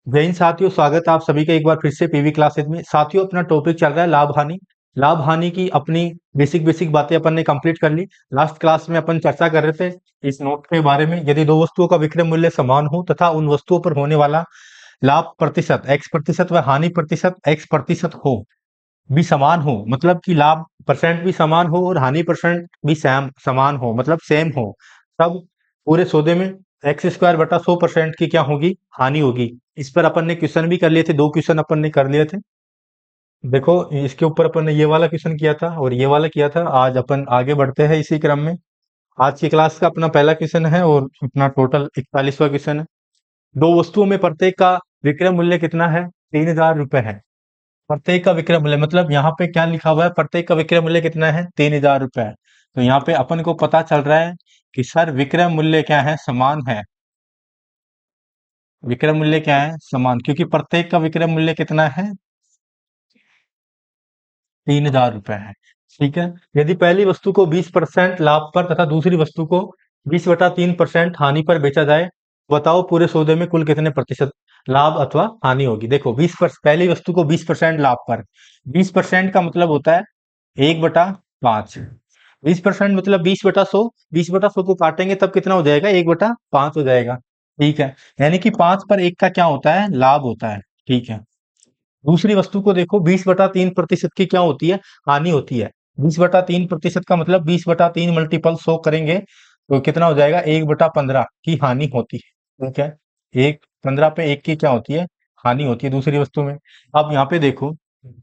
जय हिंद साथियों, स्वागत है आप सभी का एक बार फिर से पीवी क्लासेज में। साथियों, अपना टॉपिक चल रहा है लाभ हानि। लाभ हानि की अपनी बेसिक बेसिक बातें अपन ने कंप्लीट कर ली। लास्ट क्लास में अपन चर्चा कर रहे थे इस नोट के बारे में। यदि दो वस्तुओं का विक्रय मूल्य समान हो तथा उन वस्तुओं पर होने वाला लाभ प्रतिशत एक्स प्रतिशत व हानि प्रतिशत एक्स प्रतिशत हो, भी समान हो, मतलब कि लाभ परसेंट भी समान हो और हानि परसेंट भी समान हो, मतलब सेम हो, तब पूरे सौदे में एक्स स्क्वायर बटा 100% की क्या होगी, हानि होगी। इस पर अपन ने क्वेश्चन भी कर लिए थे, दो क्वेश्चन अपन ने कर लिए थे। देखो, इसके ऊपर अपन ने ये वाला क्वेश्चन किया था और ये वाला किया था। आज अपन आगे बढ़ते हैं इसी क्रम में। आज की क्लास का अपना पहला क्वेश्चन है और अपना टोटल 41वां क्वेश्चन है। दो वस्तुओं में प्रत्येक का विक्रय मूल्य कितना है? 3000 रुपए है। प्रत्येक का विक्रय मूल्य मतलब यहाँ पे क्या लिखा हुआ है, प्रत्येक का विक्रय मूल्य कितना है? 3000 रुपए है। तो यहाँ पे अपन को पता चल रहा है कि सर विक्रय मूल्य क्या है, समान है। विक्रय मूल्य क्या है, समान, क्योंकि प्रत्येक का विक्रय मूल्य कितना है? 3000 रुपए है। ठीक है। यदि पहली वस्तु को 20% लाभ पर तथा दूसरी वस्तु को 20/3% हानि पर बेचा जाए, बताओ पूरे सौदे में कुल कितने प्रतिशत लाभ अथवा हानि होगी। देखो, 20% पहली वस्तु को 20% लाभ पर, 20% का मतलब होता है 1/5। 20% मतलब 20/100। 20/100 को काटेंगे तब कितना हो जाएगा? 1/5 हो जाएगा। ठीक है। यानी कि 5/1 का क्या होता है? लाभ होता है। ठीक है। दूसरी वस्तु को देखो, 20/3% की क्या होती है? हानि होती है। 20/3% का मतलब 20/3 मल्टीपल 100 करेंगे तो कितना हो जाएगा? 1/15 की हानि होती है। ठीक है। एक 15 पे एक की क्या होती है? हानि होती है दूसरी वस्तु में। अब यहाँ पे देखो,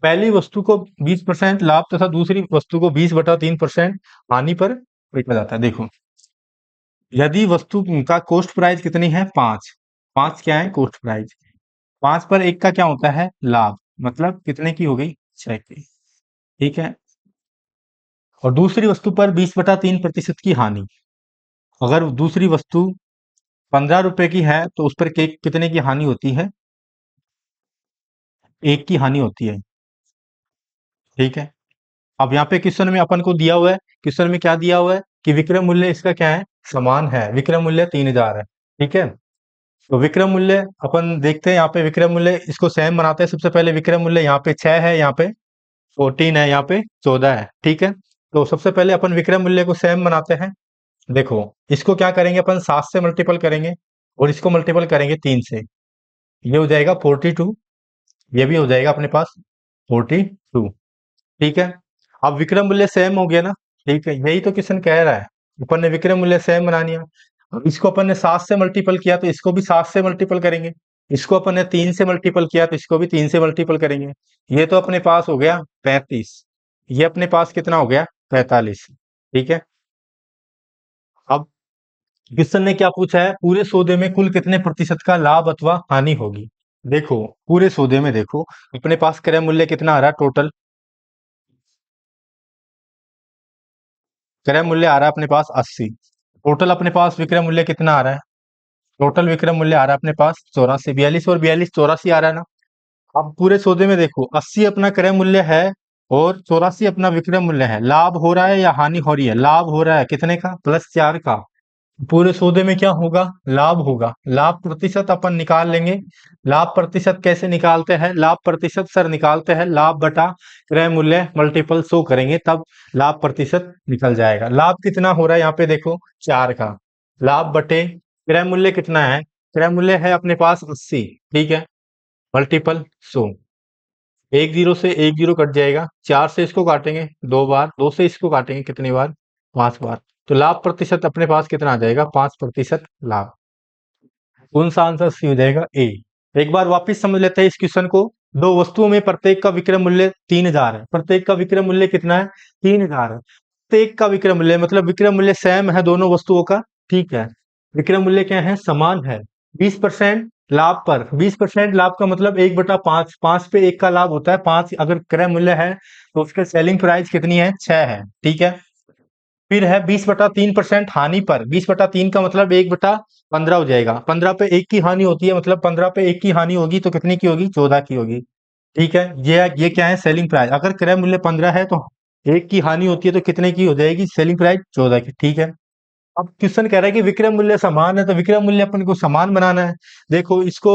पहली वस्तु को 20% लाभ तथा दूसरी वस्तु को 20/3% हानि पर बेचा जाता है। देखो, यदि वस्तु का कॉस्ट प्राइस कितनी है? 5। 5 क्या है? Cost price. 5/1 का क्या होता है? लाभ, मतलब कितने की हो गई? 6 की। ठीक है। और दूसरी वस्तु पर 20/3% की हानि। अगर दूसरी वस्तु 15 रुपए की है तो उस पर कितने की हानि होती है? 1 की हानि होती है। ठीक है। अब यहाँ पे क्वेश्चन में अपन को दिया हुआ है, क्वेश्चन में क्या दिया हुआ है कि विक्रय मूल्य इसका क्या है? समान है। विक्रय मूल्य 3000 है। ठीक है। तो विक्रय मूल्य अपन देखते हैं, यहाँ पे विक्रय मूल्य इसको सेम बनाते हैं। सबसे पहले विक्रय मूल्य यहाँ पे 6 है, यहाँ पे 14 है, यहाँ पे 14 है। ठीक है। तो सबसे पहले अपन विक्रय मूल्य को सेम बनाते हैं। देखो, इसको क्या करेंगे अपन? 7 से मल्टीपल करेंगे और इसको मल्टीपल करेंगे 3 से। ये हो जाएगा 42। ये भी हो जाएगा अपने पास 42। ठीक है। अब विक्रय मूल्य सेम हो गया ना। ठीक है, यही तो क्वेश्चन कह रहा है। अपन ने विक्रय मूल्य सेम बना लिया। अब इसको अपन ने 7 से मल्टीपल किया तो इसको भी 7 से मल्टीपल करेंगे। इसको अपन ने 3 से मल्टीपल किया तो इसको भी 3 से मल्टीपल करेंगे। ये तो अपने पास हो गया 35। ये अपने पास कितना हो गया? 45। ठीक है। अब क्वेश्चन ने क्या पूछा है? पूरे सौदे में कुल कितने प्रतिशत का लाभ अथवा हानि होगी। देखो, पूरे सौदे में देखो, अपने पास क्रय मूल्य कितना आ रहा है? टोटल क्रय मूल्य आ रहा है अपने पास 80। टोटल अपने पास विक्रय मूल्य कितना आ रहा है? टोटल विक्रय मूल्य आ रहा है अपने पास 84। 42 और 42 84 आ रहा है ना। अब पूरे सौदे में देखो, 80 अपना क्रय मूल्य है और 84 अपना विक्रय मूल्य है। लाभ हो रहा है या हानि हो रही है? लाभ हो रहा है। कितने का? +4 का। पूरे सौदे में क्या होगा? लाभ होगा। लाभ प्रतिशत अपन निकाल लेंगे। लाभ प्रतिशत कैसे निकालते हैं? लाभ प्रतिशत सर निकालते हैं लाभ बटा क्रय मूल्य मल्टीपल 100 करेंगे तब लाभ प्रतिशत निकल जाएगा। लाभ कितना हो रहा है यहाँ पे? देखो, 4 का। लाभ बटे क्रय मूल्य कितना है? क्रय मूल्य है अपने पास 80। ठीक है। मल्टीपल 100। एक जीरो से एक जीरो कट जाएगा। 4 से इसको काटेंगे 2 बार, 2 से इसको काटेंगे कितनी बार? 5 बार। तो लाभ प्रतिशत अपने पास कितना आ जाएगा? 5% लाभ। कौन सा आंसर सी हो जाएगा? ए। एक बार वापिस समझ लेते हैं इस क्वेश्चन को। दो वस्तुओं में प्रत्येक का विक्रय मूल्य 3000 है। प्रत्येक का विक्रय मूल्य कितना है? 3000 है। प्रत्येक का विक्रय मूल्य मतलब विक्रय मूल्य सेम है दोनों वस्तुओं का। ठीक है। विक्रय मूल्य क्या है? समान है। 20% लाभ पर, 20% लाभ का मतलब 1/5। 5 पे 1 का लाभ होता है। 5 अगर क्रय मूल्य है तो उसके सेलिंग प्राइस कितनी है? 6 है। ठीक है। फिर है 20/3% हानि पर। 20/3 का मतलब 1/15 हो जाएगा। 15 पे 1 की हानि होती है, मतलब 15 पे 1 की हानि होगी तो कितनी की होगी? 14 की होगी। ठीक है। ये क्या है? Selling price. अगर क्रय मूल्य 15 है तो 1 की हानि होती है तो कितने की हो जाएगी? सेलिंग प्राइस 14 की। ठीक है। अब क्वेश्चन कह रहा है कि विक्रय मूल्य समान है, तो विक्रय मूल्य अपन को समान बनाना है। देखो, इसको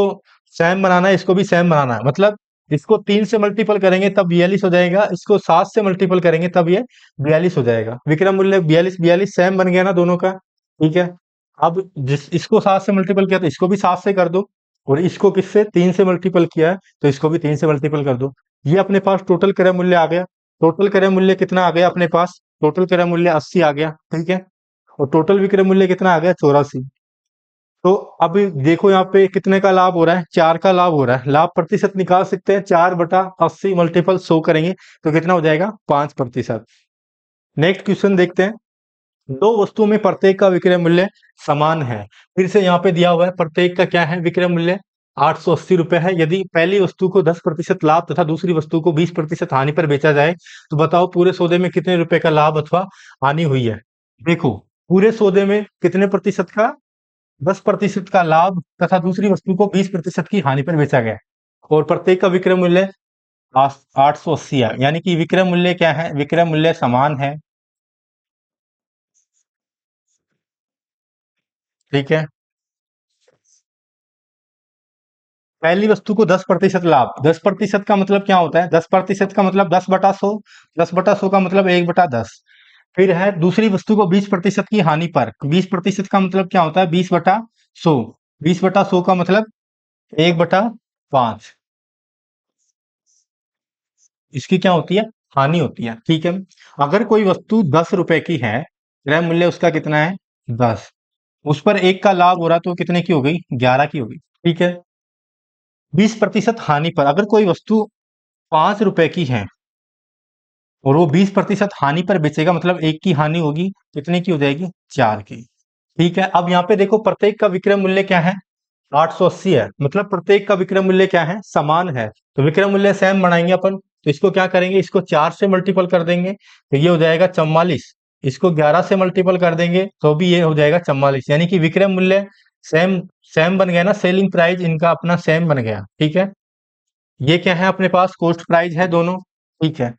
सेम बनाना है, इसको भी सेम बनाना है, मतलब इसको 3 से मल्टीपल करेंगे तब 42 हो जाएगा, इसको 7 से मल्टीपल करेंगे तब ये 42 हो जाएगा। विक्रम मूल्य 42 42 सेम बन गया ना दोनों का। ठीक है, अब जिस इसको 7 से मल्टीपल किया तो इसको भी 7 से कर दो, और इसको किससे 3 से मल्टीपल किया है तो इसको भी 3 से मल्टीपल कर दो। ये अपने पास टोटल क्रय मूल्य आ गया। टोटल क्रय मूल्य कितना आ गया अपने पास? टोटल क्रय मूल्य 80 आ गया। ठीक है, और टोटल विक्रय मूल्य कितना आ गया? 84। तो अभी देखो यहाँ पे कितने का लाभ हो रहा है? 4 का लाभ हो रहा है। लाभ प्रतिशत निकाल सकते हैं, 4/80 मल्टीपल 100 करेंगे तो कितना हो जाएगा? 5%। नेक्स्ट क्वेश्चन देखते हैं। दो वस्तुओं में प्रत्येक का विक्रय मूल्य समान है। फिर से यहाँ पे दिया हुआ है प्रत्येक का क्या है विक्रय मूल्य? 880 रुपए है। यदि पहली वस्तु को 10% लाभ तथा दूसरी वस्तु को 20% हानि पर बेचा जाए तो बताओ पूरे सौदे में कितने रुपए का लाभ अथवा हानि हुई है? देखो, पूरे सौदे में कितने प्रतिशत का? 10% का लाभ तथा दूसरी वस्तु को 20% की हानि पर बेचा गया, और प्रत्येक का विक्रय मूल्य 880 है। यानी कि विक्रय मूल्य क्या है? विक्रय मूल्य समान है। ठीक है, पहली वस्तु को 10% लाभ। 10% का मतलब क्या होता है? 10% का मतलब 10/100। 10/100 का मतलब 1/10। फिर है दूसरी वस्तु को 20% की हानि पर। 20% का मतलब क्या होता है? 20/100। 20/100 का मतलब 1/5। इसकी क्या होती है? हानि होती है। ठीक है, अगर कोई वस्तु 10 रुपए की है, क्रय मूल्य उसका कितना है? 10, उस पर 1 का लाभ हो रहा तो कितने की हो गई? 11 की हो गई। ठीक है, 20% हानि पर अगर कोई वस्तु 5 रुपए की है और वो 20% हानि पर बेचेगा, मतलब 1 की हानि होगी, कितने की हो जाएगी? 4 की। ठीक है, अब यहाँ पे देखो प्रत्येक का विक्रय मूल्य क्या है? 880 है, मतलब प्रत्येक का विक्रय मूल्य क्या है? समान है। तो विक्रय मूल्य सेम बनाएंगे अपन, तो इसको क्या करेंगे? इसको 4 से मल्टीपल कर देंगे तो ये हो जाएगा 44। इसको 11 से मल्टीपल कर देंगे तो भी ये हो जाएगा 44। यानी कि विक्रय मूल्य सेम सेम बन गया ना, सेलिंग प्राइस इनका अपना सेम बन गया। ठीक है, ये क्या है अपने पास? कॉस्ट प्राइस है दोनों। ठीक है,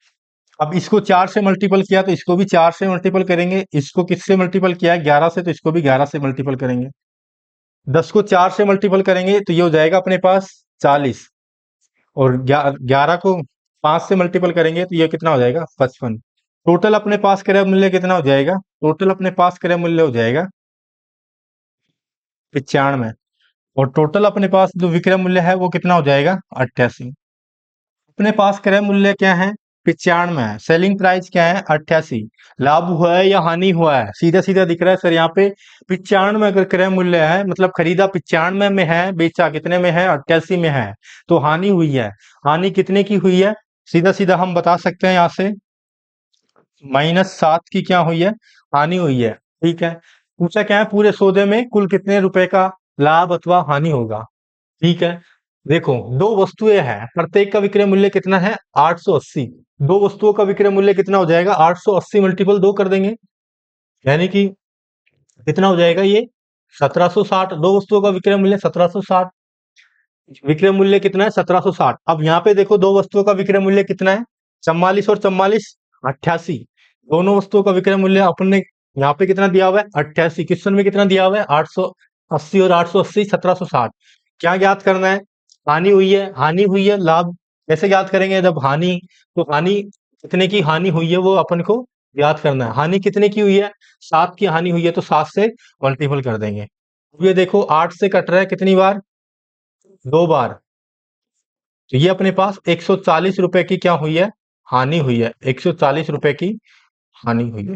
अब इसको 4 से मल्टीपल किया तो इसको भी 4 से मल्टीपल करेंगे। इसको किससे मल्टीपल किया है? 11 से, तो इसको भी 11 से मल्टीपल करेंगे। 10 को 4 से मल्टीपल करेंगे तो ये हो जाएगा अपने पास 40, और 11 को 5 से मल्टीपल करेंगे तो ये कितना हो जाएगा? 55। टोटल अपने पास क्रय मूल्य कितना हो जाएगा? टोटल अपने पास क्रय मूल्य हो जाएगा 95, और टोटल अपने पास जो विक्रय मूल्य है वो कितना हो जाएगा? 88। अपने पास क्रय मूल्य क्या है? 95 है। सेलिंग प्राइस क्या है? 88। लाभ हुआ है या हानि हुआ है? सीधा सीधा दिख रहा है सर यहाँ पे। 95 अगर क्रय मूल्य है, मतलब खरीदा 95 में है, बेचा कितने में है? 88 में है, तो हानि हुई है। हानि कितने की हुई है? सीधा सीधा हम बता सकते हैं यहाँ से, -7 की क्या हुई है? हानि हुई है। ठीक है, पूछा क्या है? पूरे सौदे में कुल कितने रुपए का लाभ अथवा हानि होगा। ठीक है, देखो दो वस्तुएं हैं, प्रत्येक का विक्रय मूल्य कितना है? 880। दो वस्तुओं का विक्रय मूल्य कितना हो जाएगा? 880 मल्टीपल 2 कर देंगे, यानी कि कितना हो जाएगा ये? 1760। दो वस्तुओं का विक्रय मूल्य 1760। विक्रय मूल्य कितना है? 1760। अब यहाँ पे देखो दो वस्तुओं का विक्रय मूल्य कितना है? 44 और 44, 88। दोनों वस्तुओं का विक्रय मूल्य अपन ने यहाँ पे कितना दिया हुआ है? 88। क्वेश्चन में कितना दिया हुआ है? 880 और 880, 1760। क्या ज्ञात करना है? हानि हुई है, हानि हुई है, लाभ कैसे ज्ञात करेंगे? जब हानि, तो हानि कितने की हानि हुई है वो अपन को ज्ञात करना है। हानि कितने की हुई है? 7 की हानि हुई है, तो 7 से मल्टीपल कर देंगे। अब ये देखो 8 से कट रहा है कितनी बार? 2 बार। तो ये अपने पास 140 रुपए की क्या हुई है? हानि हुई है। 140 रुपए की हानि हुई है।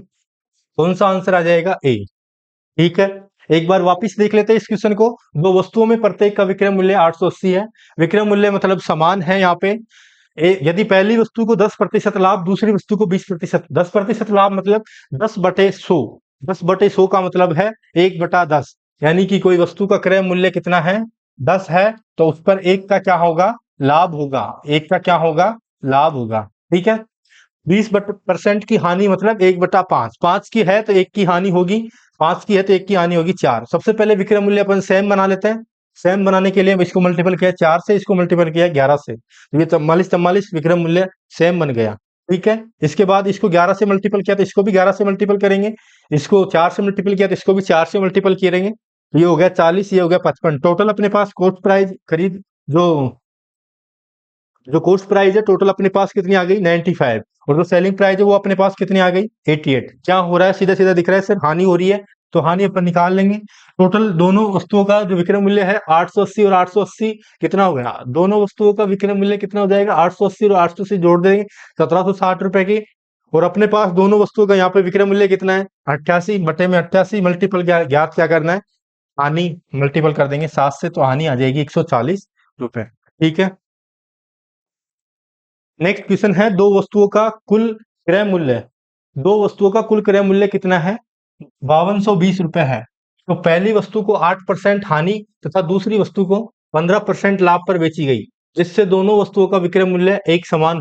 कौन सा आंसर आ जाएगा? ए। ठीक है, एक बार वापस देख लेते हैं इस क्वेश्चन को। दो वस्तुओं में प्रत्येक का विक्रय मूल्य 880 है। विक्रय मूल्य मतलब समान है यहाँ पे। यदि पहली वस्तु को 10% लाभ, दूसरी वस्तु को 20%। 10% लाभ मतलब 10/100। 10/100 का मतलब है 1/10। यानी कि कोई वस्तु का क्रय मूल्य कितना है? 10 है, तो उस पर 1 का क्या होगा? लाभ होगा। 1 का क्या होगा? लाभ होगा। ठीक है, 20% की हानि मतलब 1/5। 5 की है तो 1 की हानि होगी, 5 की है तो 1 की हानि होगी 4। सबसे पहले विक्रय मूल्य अपन सेम बना लेते हैं। सेम बनाने के लिए इसको मल्टीपल किया 4 से, इसको मल्टीपल किया 11 से, तो ये 44 44 विक्रय मूल्य सेम बन गया। ठीक है, इसके बाद इसको 11 से मल्टीपल किया तो इसको भी 11 से मल्टीपल करेंगे। इसको 4 से मल्टीपल किया तो इसको भी 4 से मल्टीपल करेंगे, तो ये हो गया 40, ये हो गया 55। टोटल अपने पास कॉस्ट प्राइस खरीद जो जो कॉस्ट प्राइस है टोटल अपने पास कितनी आ गई 95, और जो सेलिंग प्राइस है वो अपने पास कितनी आ गई 88। क्या हो रहा है, सीधा सीधा दिख रहा है सर, हानि हो रही है, तो हानि अपन निकाल लेंगे। टोटल दोनों वस्तुओं का जो विक्रय मूल्य है 880 और 880 कितना हो गया, दोनों वस्तुओं का विक्रय मूल्य कितना हो जाएगा, 880 और 880 जोड़ देंगे 1760 रुपए की। और अपने पास दोनों वस्तुओं का यहाँ पे विक्रय मूल्य कितना है 88 बटे में 88 मल्टीपल ज्ञात क्या करना है, हानि मल्टीपल कर देंगे 7 से, तो हानि आ जाएगी 140 रुपए। ठीक है। नेक्स्ट क्वेश्चन है, दो वस्तुओं का कुल क्रय मूल्य, दो वस्तुओं का कुल क्रय मूल्य कितना है, 5220 रुपए है। तो पहली वस्तु को 8% हानि तथा दूसरी वस्तु को 15% लाभ पर बेची गई, जिससे दोनों वस्तुओं का विक्रय मूल्य एक समान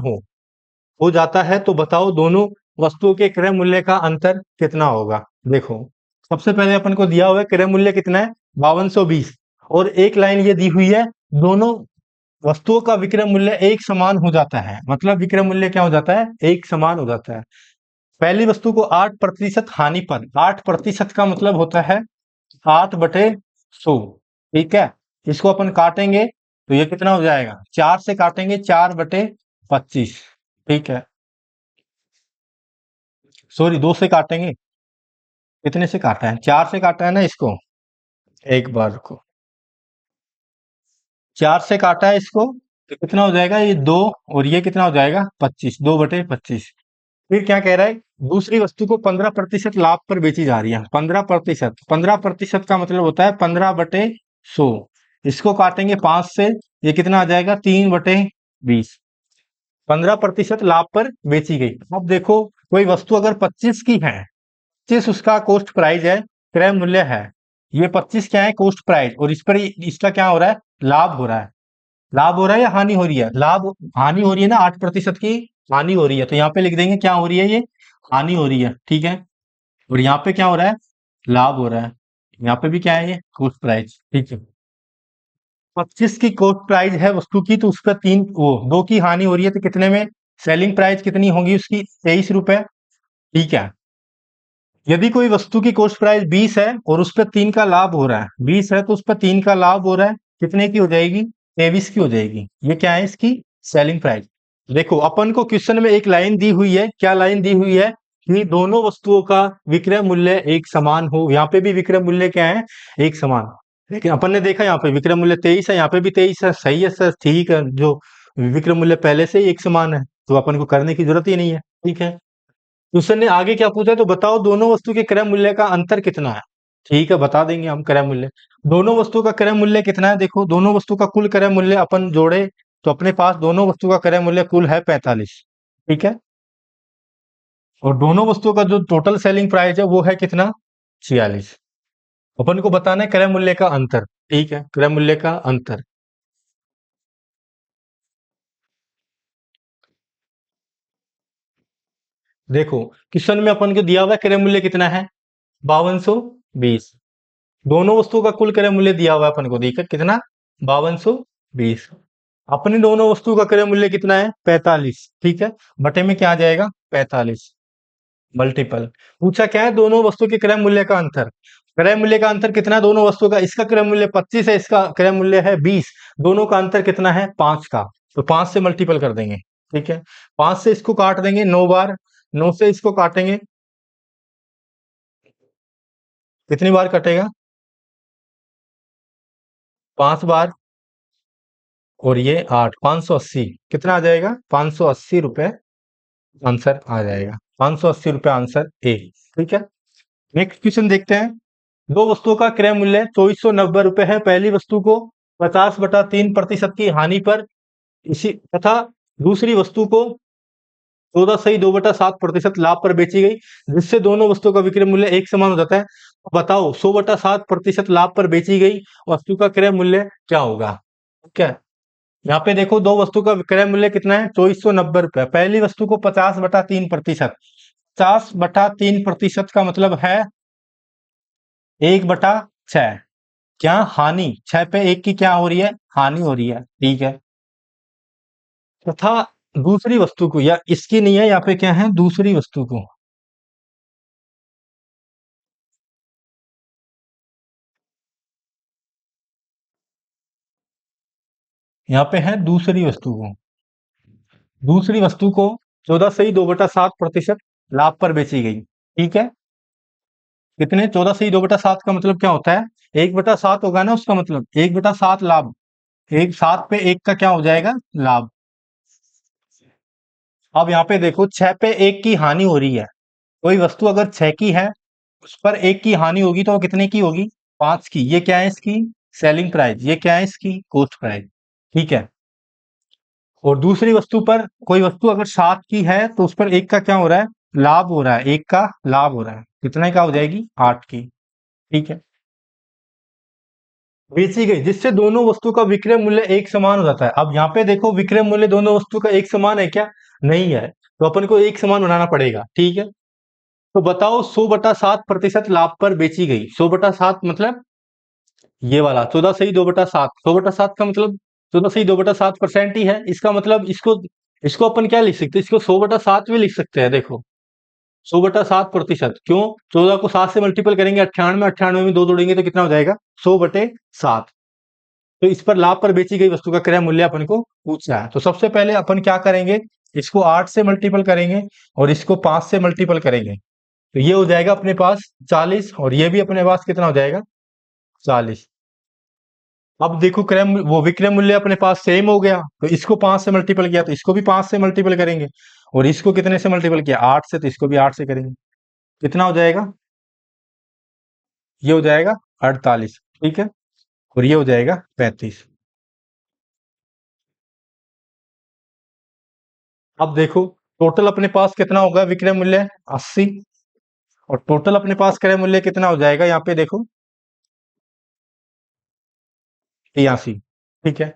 हो जाता है, तो बताओ दोनों वस्तुओं के क्रय मूल्य का अंतर कितना होगा। देखो, सबसे पहले अपन को दिया हुआ है क्रय मूल्य कितना है 5220, और एक लाइन ये दी हुई है, दोनों वस्तुओं का विक्रय मूल्य एक समान हो जाता है, मतलब विक्रय मूल्य क्या हो जाता है, एक समान हो जाता है। पहली वस्तु को 8% हानि पर, 8% का मतलब होता है 8/100। ठीक है। इसको अपन काटेंगे तो ये कितना हो जाएगा, 4 से काटेंगे 4/25। ठीक है, सॉरी 2 से काटेंगे, कितने से काटा है, 4 से काटा है ना इसको, एक बार को 4 से काटा है इसको, तो कितना हो जाएगा ये 2, और ये कितना हो जाएगा 25, 2/25। फिर क्या कह रहा है, दूसरी वस्तु को 15% लाभ पर बेची जा रही है, 15%, 15% का मतलब होता है 15/100। इसको काटेंगे 5 से, ये कितना आ जाएगा 3/20, 15% लाभ पर बेची गई। अब देखो, कोई वस्तु अगर 25 की है, 25 उसका कॉस्ट प्राइस है, क्रय मूल्य है, ये 25 क्या है कॉस्ट प्राइस, और इस पर इसका क्या हो रहा है, लाभ हो रहा है। लाभ हो रहा है या हानि हो रही है, लाभ, हानि हो रही है ना, 8% की हानि हो रही है, तो यहाँ पे लिख देंगे क्या हो रही है, ये हानि हो रही है। ठीक है। और यहाँ पे क्या हो रहा है, लाभ हो रहा है। यहाँ पे भी क्या है, ये कॉस्ट प्राइस। ठीक है। 25 की कॉस्ट प्राइस है वस्तु की, तो उस पर तीन वो 2 की हानि हो रही है, तो कितने में, सेलिंग प्राइस कितनी होगी उसकी 23 रुपए। ठीक है। यदि कोई वस्तु की कॉस्ट प्राइस 20 है और उस पर 3 का लाभ हो रहा है, 20 है तो उस पर 3 का लाभ हो रहा है, कितने की हो जाएगी, 23 की हो जाएगी। ये क्या है, इसकी सेलिंग प्राइस। देखो, अपन को क्वेश्चन में एक लाइन दी हुई है, क्या लाइन दी हुई है, कि दोनों वस्तुओं का विक्रय मूल्य एक समान हो। यहाँ पे भी विक्रय मूल्य क्या है, एक समान। लेकिन अपन ने देखा यहाँ पे विक्रय मूल्य 23 है, यहाँ पे भी 23 है, सही है सर, ठीक है, जो विक्रय मूल्य पहले से ही एक समान है, तो अपन को करने की जरूरत ही नहीं है। ठीक है। क्वेश्चन ने आगे क्या पूछा, तो बताओ दोनों वस्तु के क्रय मूल्य का अंतर कितना है। ठीक है, बता देंगे हम क्रय मूल्य, दोनों वस्तु का क्रय मूल्य कितना है। देखो, दोनों वस्तु का कुल क्रय मूल्य अपन जोड़े, तो अपने पास दोनों वस्तु का क्रय मूल्य कुल है 45। ठीक है। और दोनों वस्तुओं का जो टोटल सेलिंग प्राइस है वो है कितना, 46। अपन को बताना है क्रय मूल्य का अंतर। ठीक है, क्रय मूल्य का अंतर। देखो, क्वेश्चन में अपन को दिया हुआ है क्रय मूल्य कितना है 5220, दोनों वस्तुओं का कुल क्रय मूल्य दिया हुआ है अपन को, देखकर कितना 5220, अपने दोनों वस्तु का क्रय मूल्य कितना है 45। ठीक है। बटे में क्या आ जाएगा 45, मल्टीपल। पूछा क्या है, दोनों वस्तु के क्रय मूल्य का अंतर। क्रय मूल्य का अंतर कितना है दोनों वस्तुओं का, इसका क्रय मूल्य 25 है, इसका क्रय मूल्य है 20, दोनों का अंतर कितना है 5 का, तो 5 से मल्टीपल कर देंगे। ठीक है। 5 से इसको काट देंगे 9 बार, 9 से इसको काटेंगे, कितनी बार कटेगा 5 बार, और ये 8, 580, कितना आ जाएगा 580 रुपए आंसर आ जाएगा, 580 रुपए आंसर ए। ठीक है। नेक्स्ट क्वेश्चन देखते हैं, दो वस्तुओं का क्रय मूल्य 2490 रुपए है, पहली वस्तु को 50/3% की हानि पर इसी तथा दूसरी वस्तु को 14 सही 2/7% लाभ पर बेची गई, जिससे दोनों वस्तुओं का विक्रय मूल्य एक समान हो जाता है। तो बताओ 100/7% लाभ पर बेची गई वस्तु का क्रय मूल्य क्या होगा। ठीक है। यहाँ पे देखो, दो वस्तु का विक्रय मूल्य कितना है 2490 रुपए, पहली वस्तु को 50/3%, 50/3% का मतलब है 1/6। क्या हानि, 6 पे 1 की क्या हो रही है, हानि हो रही है। ठीक है। तथा दूसरी वस्तु को, या इसकी नहीं है, यहाँ पे क्या है, दूसरी वस्तु को, यहाँ पे है दूसरी वस्तु को 14 सही 2/7% लाभ पर बेची गई। ठीक है, कितने 14 सही 2/7 का मतलब क्या होता है? 1/7 होगा ना उसका मतलब, 1/7 लाभ, एक 7 पे 1 का क्या हो जाएगा? लाभ। अब यहाँ पे देखो 6 पे 1 की हानि हो रही है। कोई वस्तु अगर 6 की है, उस पर 1 की हानि होगी तो वो कितने की होगी? 5 की। ये क्या है इसकी? Selling price. ये क्या है इसकी? Cost price. ठीक है, और दूसरी वस्तु पर कोई वस्तु अगर 7 की है तो उस पर 1 का क्या हो रहा है? लाभ हो रहा है। 1 का लाभ हो रहा है, कितने का हो जाएगी? 8 की। ठीक है, बेची गई, जिससे दोनों वस्तु का विक्रय मूल्य एक समान हो जाता है। अब यहाँ पे देखो विक्रय मूल्य दोनों वस्तु का एक समान है क्या? नहीं है, तो अपन को एक समान बनाना पड़ेगा। ठीक है, तो बताओ 100/7% लाभ पर बेची गई। 100/7 मतलब ये वाला 14 सही 2/7। 100/7 का मतलब 14 सही 2/7% ही है। इसका मतलब इसको इसको अपन क्या लिख सकते हैं? इसको 100/7 भी लिख सकते हैं। देखो 100/7%, क्यों? 14 को 7 से मल्टीपल करेंगे 98, 98 में 2 जोड़ेंगे तो कितना हो जाएगा? 100/7। तो इस पर लाभ पर बेची गई वस्तु का क्रय मूल्य अपन को पूछना है। तो सबसे पहले अपन क्या करेंगे? इसको 8 से मल्टीपल करेंगे और इसको 5 से मल्टीपल करेंगे, तो ये हो जाएगा अपने पास 40, और ये भी अपने पास कितना हो जाएगा? 40। अब देखो वो विक्रय मूल्य अपने पास सेम हो गया, तो इसको 5 से मल्टीपल किया तो इसको भी 5 से मल्टीपल करेंगे, और इसको कितने से मल्टीपल किया? 8 से, तो इसको भी 8 से करेंगे। कितना हो जाएगा? ये हो जाएगा 48। ठीक है, और ये हो जाएगा 35। अब देखो टोटल अपने पास कितना होगा विक्रय मूल्य? 80, और टोटल अपने पास क्रय मूल्य कितना हो जाएगा? यहाँ पे देखो 83। ठीक है,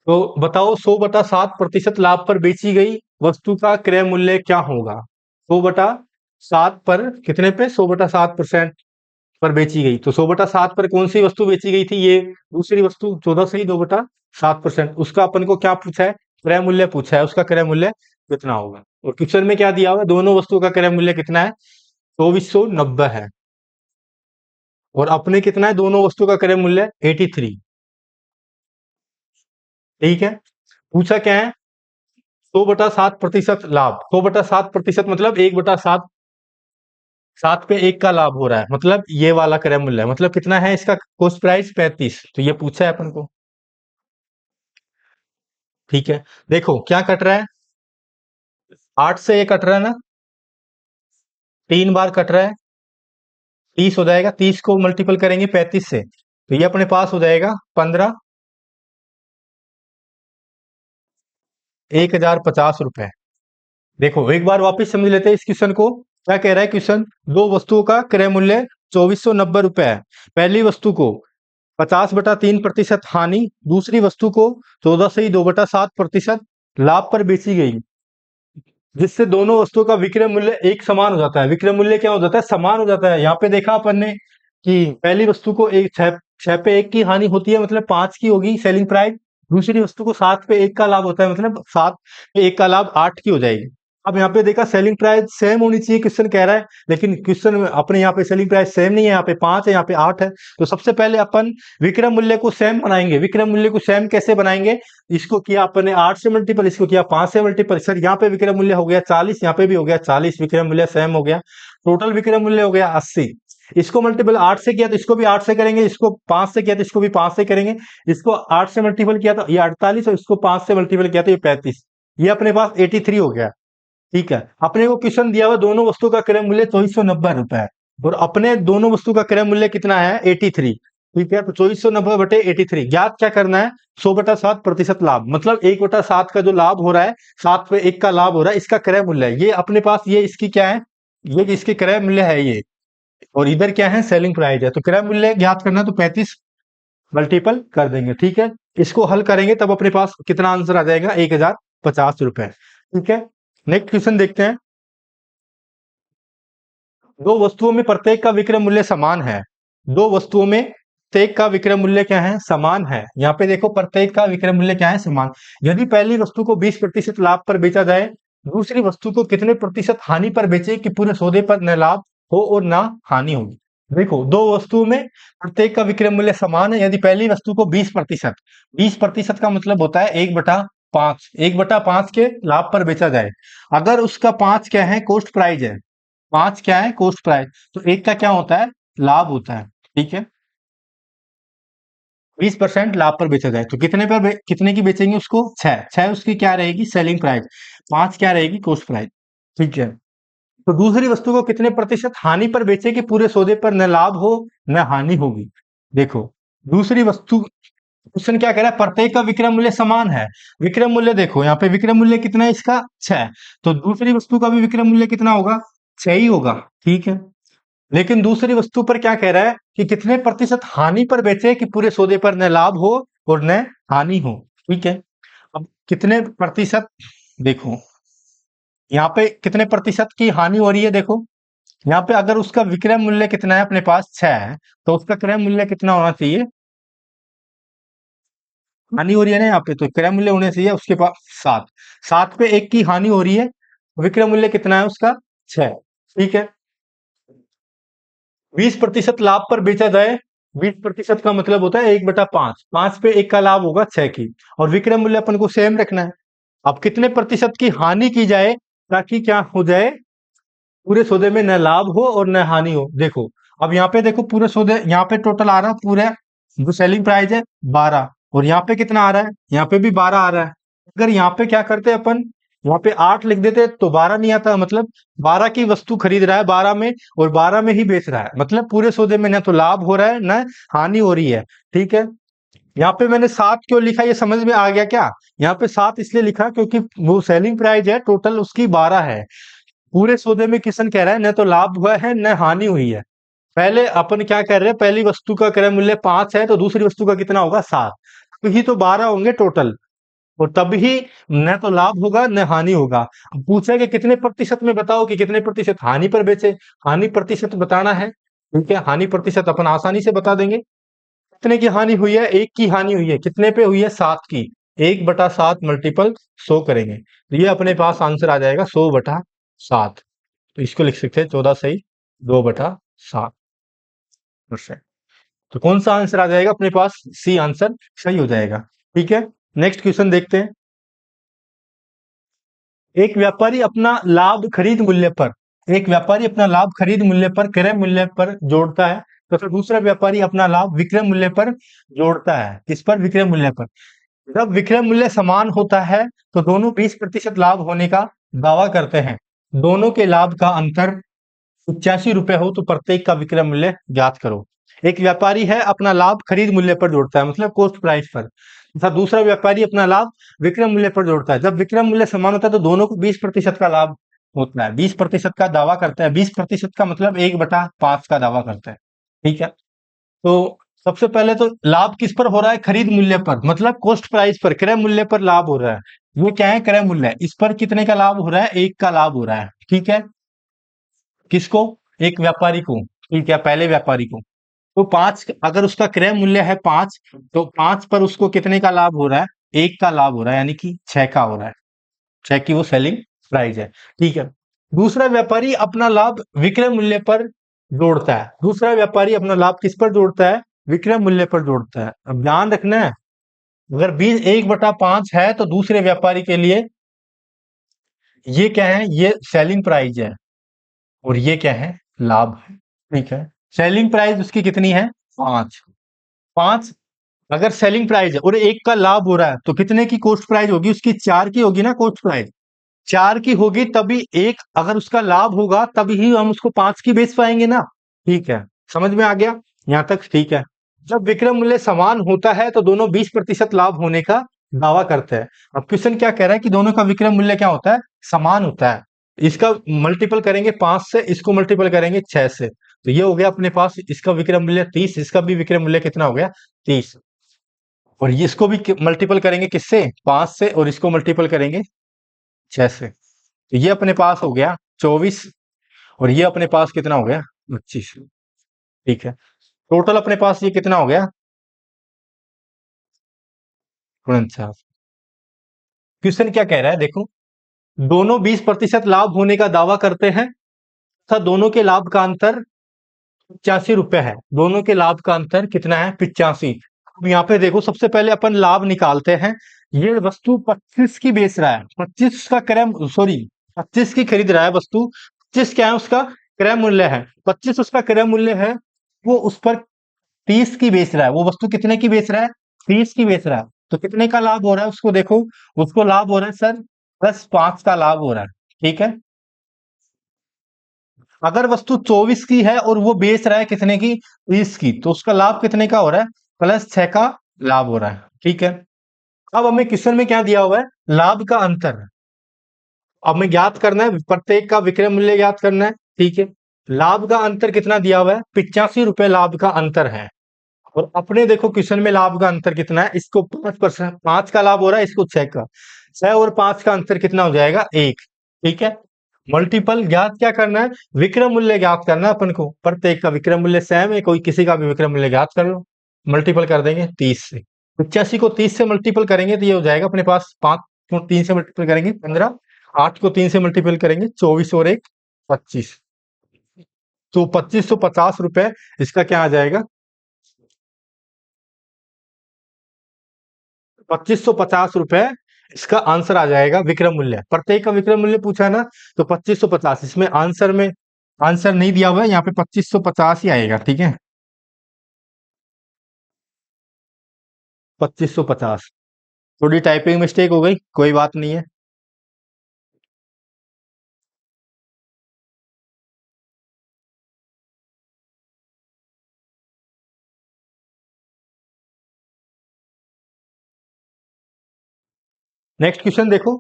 तो बताओ 100/7% लाभ पर बेची गई वस्तु का क्रय मूल्य क्या होगा? 100/7 पर कितने पे? 100/7% पर बेची गई, तो 100/7 पर कौन सी वस्तु बेची गई थी? ये दूसरी वस्तु 14 सही 2/7%, उसका अपन को क्या पूछा है? क्रय मूल्य पूछा है, उसका क्रय मूल्य कितना होगा? और क्वेश्चन में क्या दिया हुआ है? दोनों वस्तुओं का क्रय मूल्य कितना है? 2490 है, और अपने कितना है? दोनों वस्तु का क्रय मूल्य 83। ठीक है, पूछा क्या है? 100/7% लाभ। 100/7% मतलब 1/7, 7 पे 1 का लाभ हो रहा है, मतलब ये वाला क्रय मूल्य है। मतलब कितना है इसका कॉस्ट प्राइस? 35। तो ये पूछा है अपन को। ठीक है, देखो क्या कट रहा है? 8 से ये कट रहा है ना, 3 बार कट रहा है, 30 हो जाएगा। 30 को मल्टीपल करेंगे 35 से, तो ये अपने पास हो जाएगा 15, 1050 रुपए। देखो एक बार वापस समझ लेते हैं इस क्वेश्चन को। क्या कह रहा है क्वेश्चन? दो वस्तुओं का क्रय मूल्य 2490 रुपए है। पहली वस्तु को 50/3% हानि, दूसरी वस्तु को 14 सही 2/7% लाभ पर बेची गई, जिससे दोनों वस्तुओं का विक्रय मूल्य एक समान हो जाता है। विक्रय मूल्य क्या हो जाता है? समान हो जाता है। यहाँ पे देखा अपन ने कि पहली वस्तु को 6 पे 1 की हानि होती है, मतलब 5 की होगी सेलिंग प्राइस। दूसरी वस्तु को 7 पे 1 का लाभ होता है, मतलब 7 पे 1 का लाभ 8 की हो जाएगी। अब यहाँ पे देखा सेलिंग प्राइस सेम होनी चाहिए, क्वेश्चन कह रहा है, लेकिन क्वेश्चन में अपने यहाँ पे सेलिंग प्राइस सेम नहीं है। यहाँ पे 5 है, यहाँ पे 8 है। तो सबसे पहले अपन विक्रय मूल्य को सेम बनाएंगे। विक्रय मूल्य को सेम कैसे बनाएंगे? इसको किया अपने 8 से मल्टीपल, इसको किया 5 से मल्टीपल। सर यहाँ पे विक्रय मूल्य हो गया 40, यहाँ पे भी हो गया 40, विक्रय मूल्य सेम हो गया। टोटल विक्रय मूल्य हो गया 80। इसको मल्टीपल 8 से किया तो इसको भी 8 से करेंगे, इसको 5 से किया तो इसको भी 5 से करेंगे, इसको 8 से मल्टीपल किया तो ये 48, और इसको 5 से मल्टीपल किया तो ये 35। ये अपने पास 83 हो गया। ठीक है, अपने को क्वेश्चन दिया हुआ दोनों वस्तु का क्रय मूल्य 2490 रुपए है, और अपने दोनों वस्तु का क्रय मूल्य कितना है? 83। ठीक है, तो 2490/83 ज्ञात क्या करना है? 100/7% लाभ, मतलब 1/7 का जो लाभ हो रहा है, 7 पे 1 का लाभ हो रहा है, इसका क्रय मूल्य है ये अपने पास। ये इसकी क्या है? ये इसके क्रय मूल्य है ये, और इधर क्या है? सेलिंग प्राइस है। तो क्रय मूल्य ज्ञात करना है तो 35 मल्टीपल कर देंगे। ठीक है, इसको हल करेंगे तब अपने पास कितना आंसर आ जाएगा? 1050 रुपए। ठीक है, नेक्स्ट क्वेश्चन देखते हैं। दो वस्तुओं में प्रत्येक का विक्रय मूल्य समान है। दो वस्तुओं में प्रत्येक का विक्रय मूल्य क्या है? समान है। यहाँ पे देखो प्रत्येक का विक्रय मूल्य क्या है? समान। यदि पहली वस्तु को 20% लाभ पर बेचा जाए, दूसरी वस्तु को कितने प्रतिशत हानि पर बेचे कि पूरे सौदे पर न लाभ हो और ना हानि होगी? देखो दो वस्तुओं में प्रत्येक का विक्रय मूल्य समान है। यदि पहली वस्तु को 20%, 20% का मतलब होता है 1/5, 1/5 के लाभ पर बेचा जाए। अगर उसका 5 क्या है, कॉस्ट प्राइस है, 5 क्या है, कॉस्ट प्राइस, तो एक का क्या होता है, लाभ होता है। ठीक है, 20% लाभ पर बेचा जाए तो कितने पर कितने की बेचेंगे उसको, 6, 6 उसकी क्या रहेगी, सेलिंग प्राइस, 5 क्या रहेगी, कॉस्ट प्राइस। ठीक है, तो दूसरी वस्तु को कितने प्रतिशत हानि पर बेचे कि पूरे सौदे पर न लाभ हो न हानि होगी। देखो दूसरी वस्तु, क्वेश्चन क्या कह रहा है, प्रत्येक का विक्रय मूल्य समान है। विक्रय मूल्य देखो यहाँ पे विक्रय मूल्य कितना है इसका, 6, तो दूसरी वस्तु का भी विक्रय मूल्य कितना होगा, 6 ही होगा। ठीक है, लेकिन दूसरी वस्तु पर क्या कह रहा है कि कितने प्रतिशत हानि पर बेचे कि पूरे सौदे पर न लाभ हो और न हानि हो। ठीक है, अब कितने प्रतिशत, देखो यहाँ पे कितने प्रतिशत की हानि हो रही है, देखो यहाँ पे अगर उसका विक्रय मूल्य कितना है, अपने पास 6 है, तो उसका क्रय मूल्य कितना होना चाहिए, हानि हो रही है ना यहाँ पे, तो क्रय मूल्य होना चाहिए उसके पास 7, 7 पे 1 की हानि हो रही है, विक्रय मूल्य कितना है उसका, 6। ठीक है, 20% लाभ पर बेचा जाए, 20% का मतलब होता है 1/5, 5 पे 1 का लाभ होगा 6 की, और विक्रय मूल्य अपन को सेम रखना है। अब कितने प्रतिशत की हानि की जाए ताकि क्या हो जाए, पूरे सौदे में न लाभ हो और न हानि हो। देखो अब यहाँ पे देखो पूरे सौदे, यहाँ पे टोटल आ रहा है पूरे, जो सेलिंग प्राइस है 12, और यहाँ पे कितना आ रहा है, यहाँ पे भी 12 आ रहा है। अगर यहाँ पे क्या करते अपन, यहाँ पे 8 लिख देते तो 12 नहीं आता, मतलब 12 की वस्तु खरीद रहा है 12 में, और 12 में ही बेच रहा है, मतलब पूरे सौदे में न तो लाभ हो रहा है न हानि हो रही है। ठीक है, यहाँ पे मैंने 7 क्यों लिखा, ये समझ में आ गया क्या, यहाँ पे 7 इसलिए लिखा क्योंकि वो सेलिंग प्राइस है टोटल उसकी 12 है। पूरे सौदे में किशन कह रहा है न तो लाभ हुआ है न हानि हुई है। पहले अपन क्या कर रहे हैं, पहली वस्तु का क्रय मूल्य 5 है तो दूसरी वस्तु का कितना होगा, 7, तो ही तो 12 होंगे टोटल, और तब ही न तो लाभ होगा न हानि होगा। अब पूछा कि कितने प्रतिशत में बताओ कि कितने प्रतिशत हानि पर बेचे, हानि प्रतिशत बताना है। ठीक है, हानि प्रतिशत अपन आसानी से बता देंगे। कितने की हानि हुई है, 1 की हानि हुई है, कितने पे हुई है, 7 की, 1/7 मल्टीपल 100 करेंगे तो ये अपने पास आंसर आ जाएगा 100/7। तो इसको लिख सकते हैं 14 सही 2/7%। तो कौन सा आंसर आ जाएगा अपने पास, सी आंसर सही हो जाएगा। ठीक है, नेक्स्ट क्वेश्चन देखते हैं। एक व्यापारी अपना लाभ खरीद मूल्य पर, एक व्यापारी अपना लाभ खरीद मूल्य पर क्रय मूल्य पर जोड़ता है, तो फिर दूसरा व्यापारी अपना लाभ विक्रय मूल्य पर जोड़ता है, किस पर, विक्रय मूल्य पर। जब विक्रय मूल्य समान होता है तो दोनों 20% लाभ होने का दावा करते हैं। दोनों के लाभ का अंतर 85 रुपए हो तो प्रत्येक का विक्रय मूल्य ज्ञात करो। एक व्यापारी है अपना लाभ खरीद मूल्य पर जोड़ता है, मतलब कॉस्ट प्राइस पर, तथा दूसरा व्यापारी अपना लाभ विक्रय मूल्य पर जोड़ता है। जब विक्रय मूल्य समान होता है तो दोनों को 20% का लाभ होता है, 20% का दावा करता है, 20% का मतलब 1/5 का दावा करता है। ठीक है, तो सबसे पहले तो लाभ किस पर हो रहा है, खरीद मूल्य पर, मतलब कॉस्ट प्राइस पर, क्रय मूल्य पर लाभ हो रहा है। ये क्या है, क्रय मूल्य, इस पर कितने का लाभ हो रहा है, 1 का लाभ हो रहा है। ठीक है, किसको, एक व्यापारी को। ठीक है, पहले व्यापारी को, तो 5, अगर उसका क्रय मूल्य है 5, तो 5 पर उसको कितने का लाभ हो रहा है, 1 का लाभ हो रहा है, यानी कि 6 का हो रहा है, 6 की वो सेलिंग प्राइस है। ठीक है, दूसरा व्यापारी अपना लाभ विक्रय मूल्य पर जोड़ता है, दूसरा व्यापारी अपना लाभ किस पर जोड़ता है, विक्रय मूल्य पर जोड़ता है। अब ध्यान रखना है, अगर 20 1/5 है तो दूसरे व्यापारी के लिए ये क्या है, ये सेलिंग प्राइस है, और ये क्या है, लाभ है। ठीक है, सेलिंग प्राइस उसकी कितनी है, 5, 5, अगर सेलिंग प्राइस है और 1 का लाभ हो रहा है तो कितने की कॉस्ट प्राइस होगी उसकी, 4 की होगी ना कॉस्ट प्राइस, 4 की होगी तभी एक, अगर उसका लाभ होगा तभी ही हम उसको 5 की बेच पाएंगे ना। ठीक है, समझ में आ गया यहां तक। ठीक है, जब विक्रय मूल्य समान होता है तो दोनों 20% लाभ होने का दावा करते हैं। अब क्वेश्चन क्या कह रहा है कि दोनों का विक्रय मूल्य क्या होता है, समान होता है। इसका मल्टीपल करेंगे 5 से, इसको मल्टीपल करेंगे 6 से, तो ये हो गया अपने पास, इसका विक्रय मूल्य 30, इसका भी विक्रय मूल्य कितना हो गया, 30, और ये इसको भी मल्टीपल करेंगे किससे, 5 से, और इसको मल्टीपल करेंगे 6 से, तो ये अपने पास हो गया 24, और ये अपने पास कितना हो गया, 25। ठीक है, टोटल अपने पास ये कितना हो गया, 49। क्वेश्चन क्या कह रहा है, देखो दोनों 20% लाभ होने का दावा करते हैं तथा दोनों के लाभ का अंतर ₹85 है। दोनों के लाभ का अंतर कितना है? 85। अब यहाँ पे देखो, सबसे पहले अपन लाभ निकालते हैं। ये वस्तु 25 की बेच रहा है, 25 का क्रय सॉरी 25 की खरीद रहा है वस्तु। 25 क्या है उसका क्रय मूल्य है, 25 उसका क्रय मूल्य है। वो उस पर 30 की बेच रहा है। वो वस्तु कितने की बेच रहा है? 30 की बेच रहा है। तो कितने का लाभ हो रहा है उसको देखो। उसको लाभ हो रहा है सर +5 का लाभ हो रहा है। ठीक है। अगर वस्तु 24 की है और वो बेच रहा है कितने की? 30 की, तो उसका लाभ कितने का हो रहा है? +6 का लाभ हो रहा है। ठीक है। अब हमें क्वेश्चन में क्या दिया हुआ है? लाभ का अंतर। अब हमें ज्ञात करना है, प्रत्येक का विक्रय मूल्य ज्ञात करना है। ठीक है। लाभ का अंतर कितना दिया हुआ है? ₹85 लाभ का अंतर है। और अपने देखो क्वेश्चन में लाभ का अंतर कितना है? इसको 5%, 5 का लाभ हो रहा है, इसको 6 का। 6 और 5 का अंतर कितना हो जाएगा? 1। ठीक है। मल्टीपल ज्ञात क्या करना है? विक्रय मूल्य ज्ञात करना है अपन को। प्रत्येक का विक्रय मूल्य सेम है, कोई किसी का भी विक्रय मूल्य ज्ञात कर लो। मल्टीपल कर देंगे 30 से। 85 को 30 से मल्टीपल करेंगे तो ये हो जाएगा अपने पास 5 को 3 से मल्टीपल करेंगे 15, 8 को 3 से मल्टीपल करेंगे 24 और 1 25। तो ₹2550 इसका क्या आ जाएगा? ₹2550 इसका आंसर आ जाएगा। विक्रय मूल्य, प्रत्येक का विक्रय मूल्य पूछा है ना, तो 2550 इसमें आंसर में आंसर नहीं दिया हुआ है, यहाँ पे 2550 ही आएगा। ठीक है। 2550। थोड़ी टाइपिंग मिस्टेक हो गई, कोई बात नहीं है। नेक्स्ट क्वेश्चन देखो।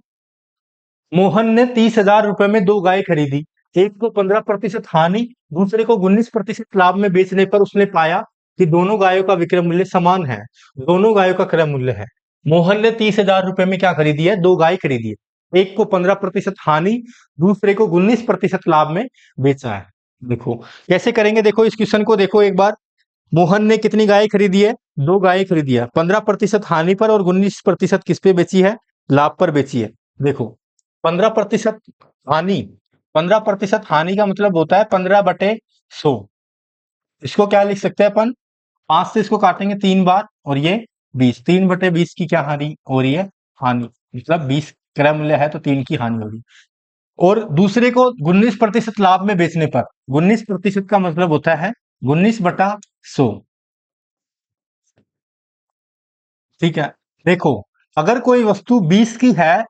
मोहन ने ₹30,000 में दो गाय खरीदी। एक को 15% हानि, दूसरे को 19% लाभ में बेचने पर उसने पाया कि दोनों गायों का विक्रय मूल्य समान है। दोनों गायों का क्रय मूल्य है। मोहन ने ₹30,000 में क्या खरीदी है? दो गाय खरीदी है। एक को 15% हानि, दूसरे को 19% लाभ में बेचा है। देखो कैसे करेंगे, देखो इस क्वेश्चन को देखो एक बार। मोहन ने कितनी गाय खरीदी है? दो गाय खरीदी है। 15% हानि पर और 19% किस पे बेची है? लाभ पर बेची है। देखो 15% हानि, 15% हानि का मतलब होता है 15/100। इसको क्या लिख सकते हैं अपन? 5 से इसको काटेंगे 3 बार और ये 20, 3/20 की क्या हानि हो रही है? हानि। मतलब 20 क्रय मूल्य है तो 3 की हानि होगी। और दूसरे को 19% लाभ में बेचने पर, 19% का मतलब होता है 19/100। ठीक है। देखो अगर कोई वस्तु 20 की है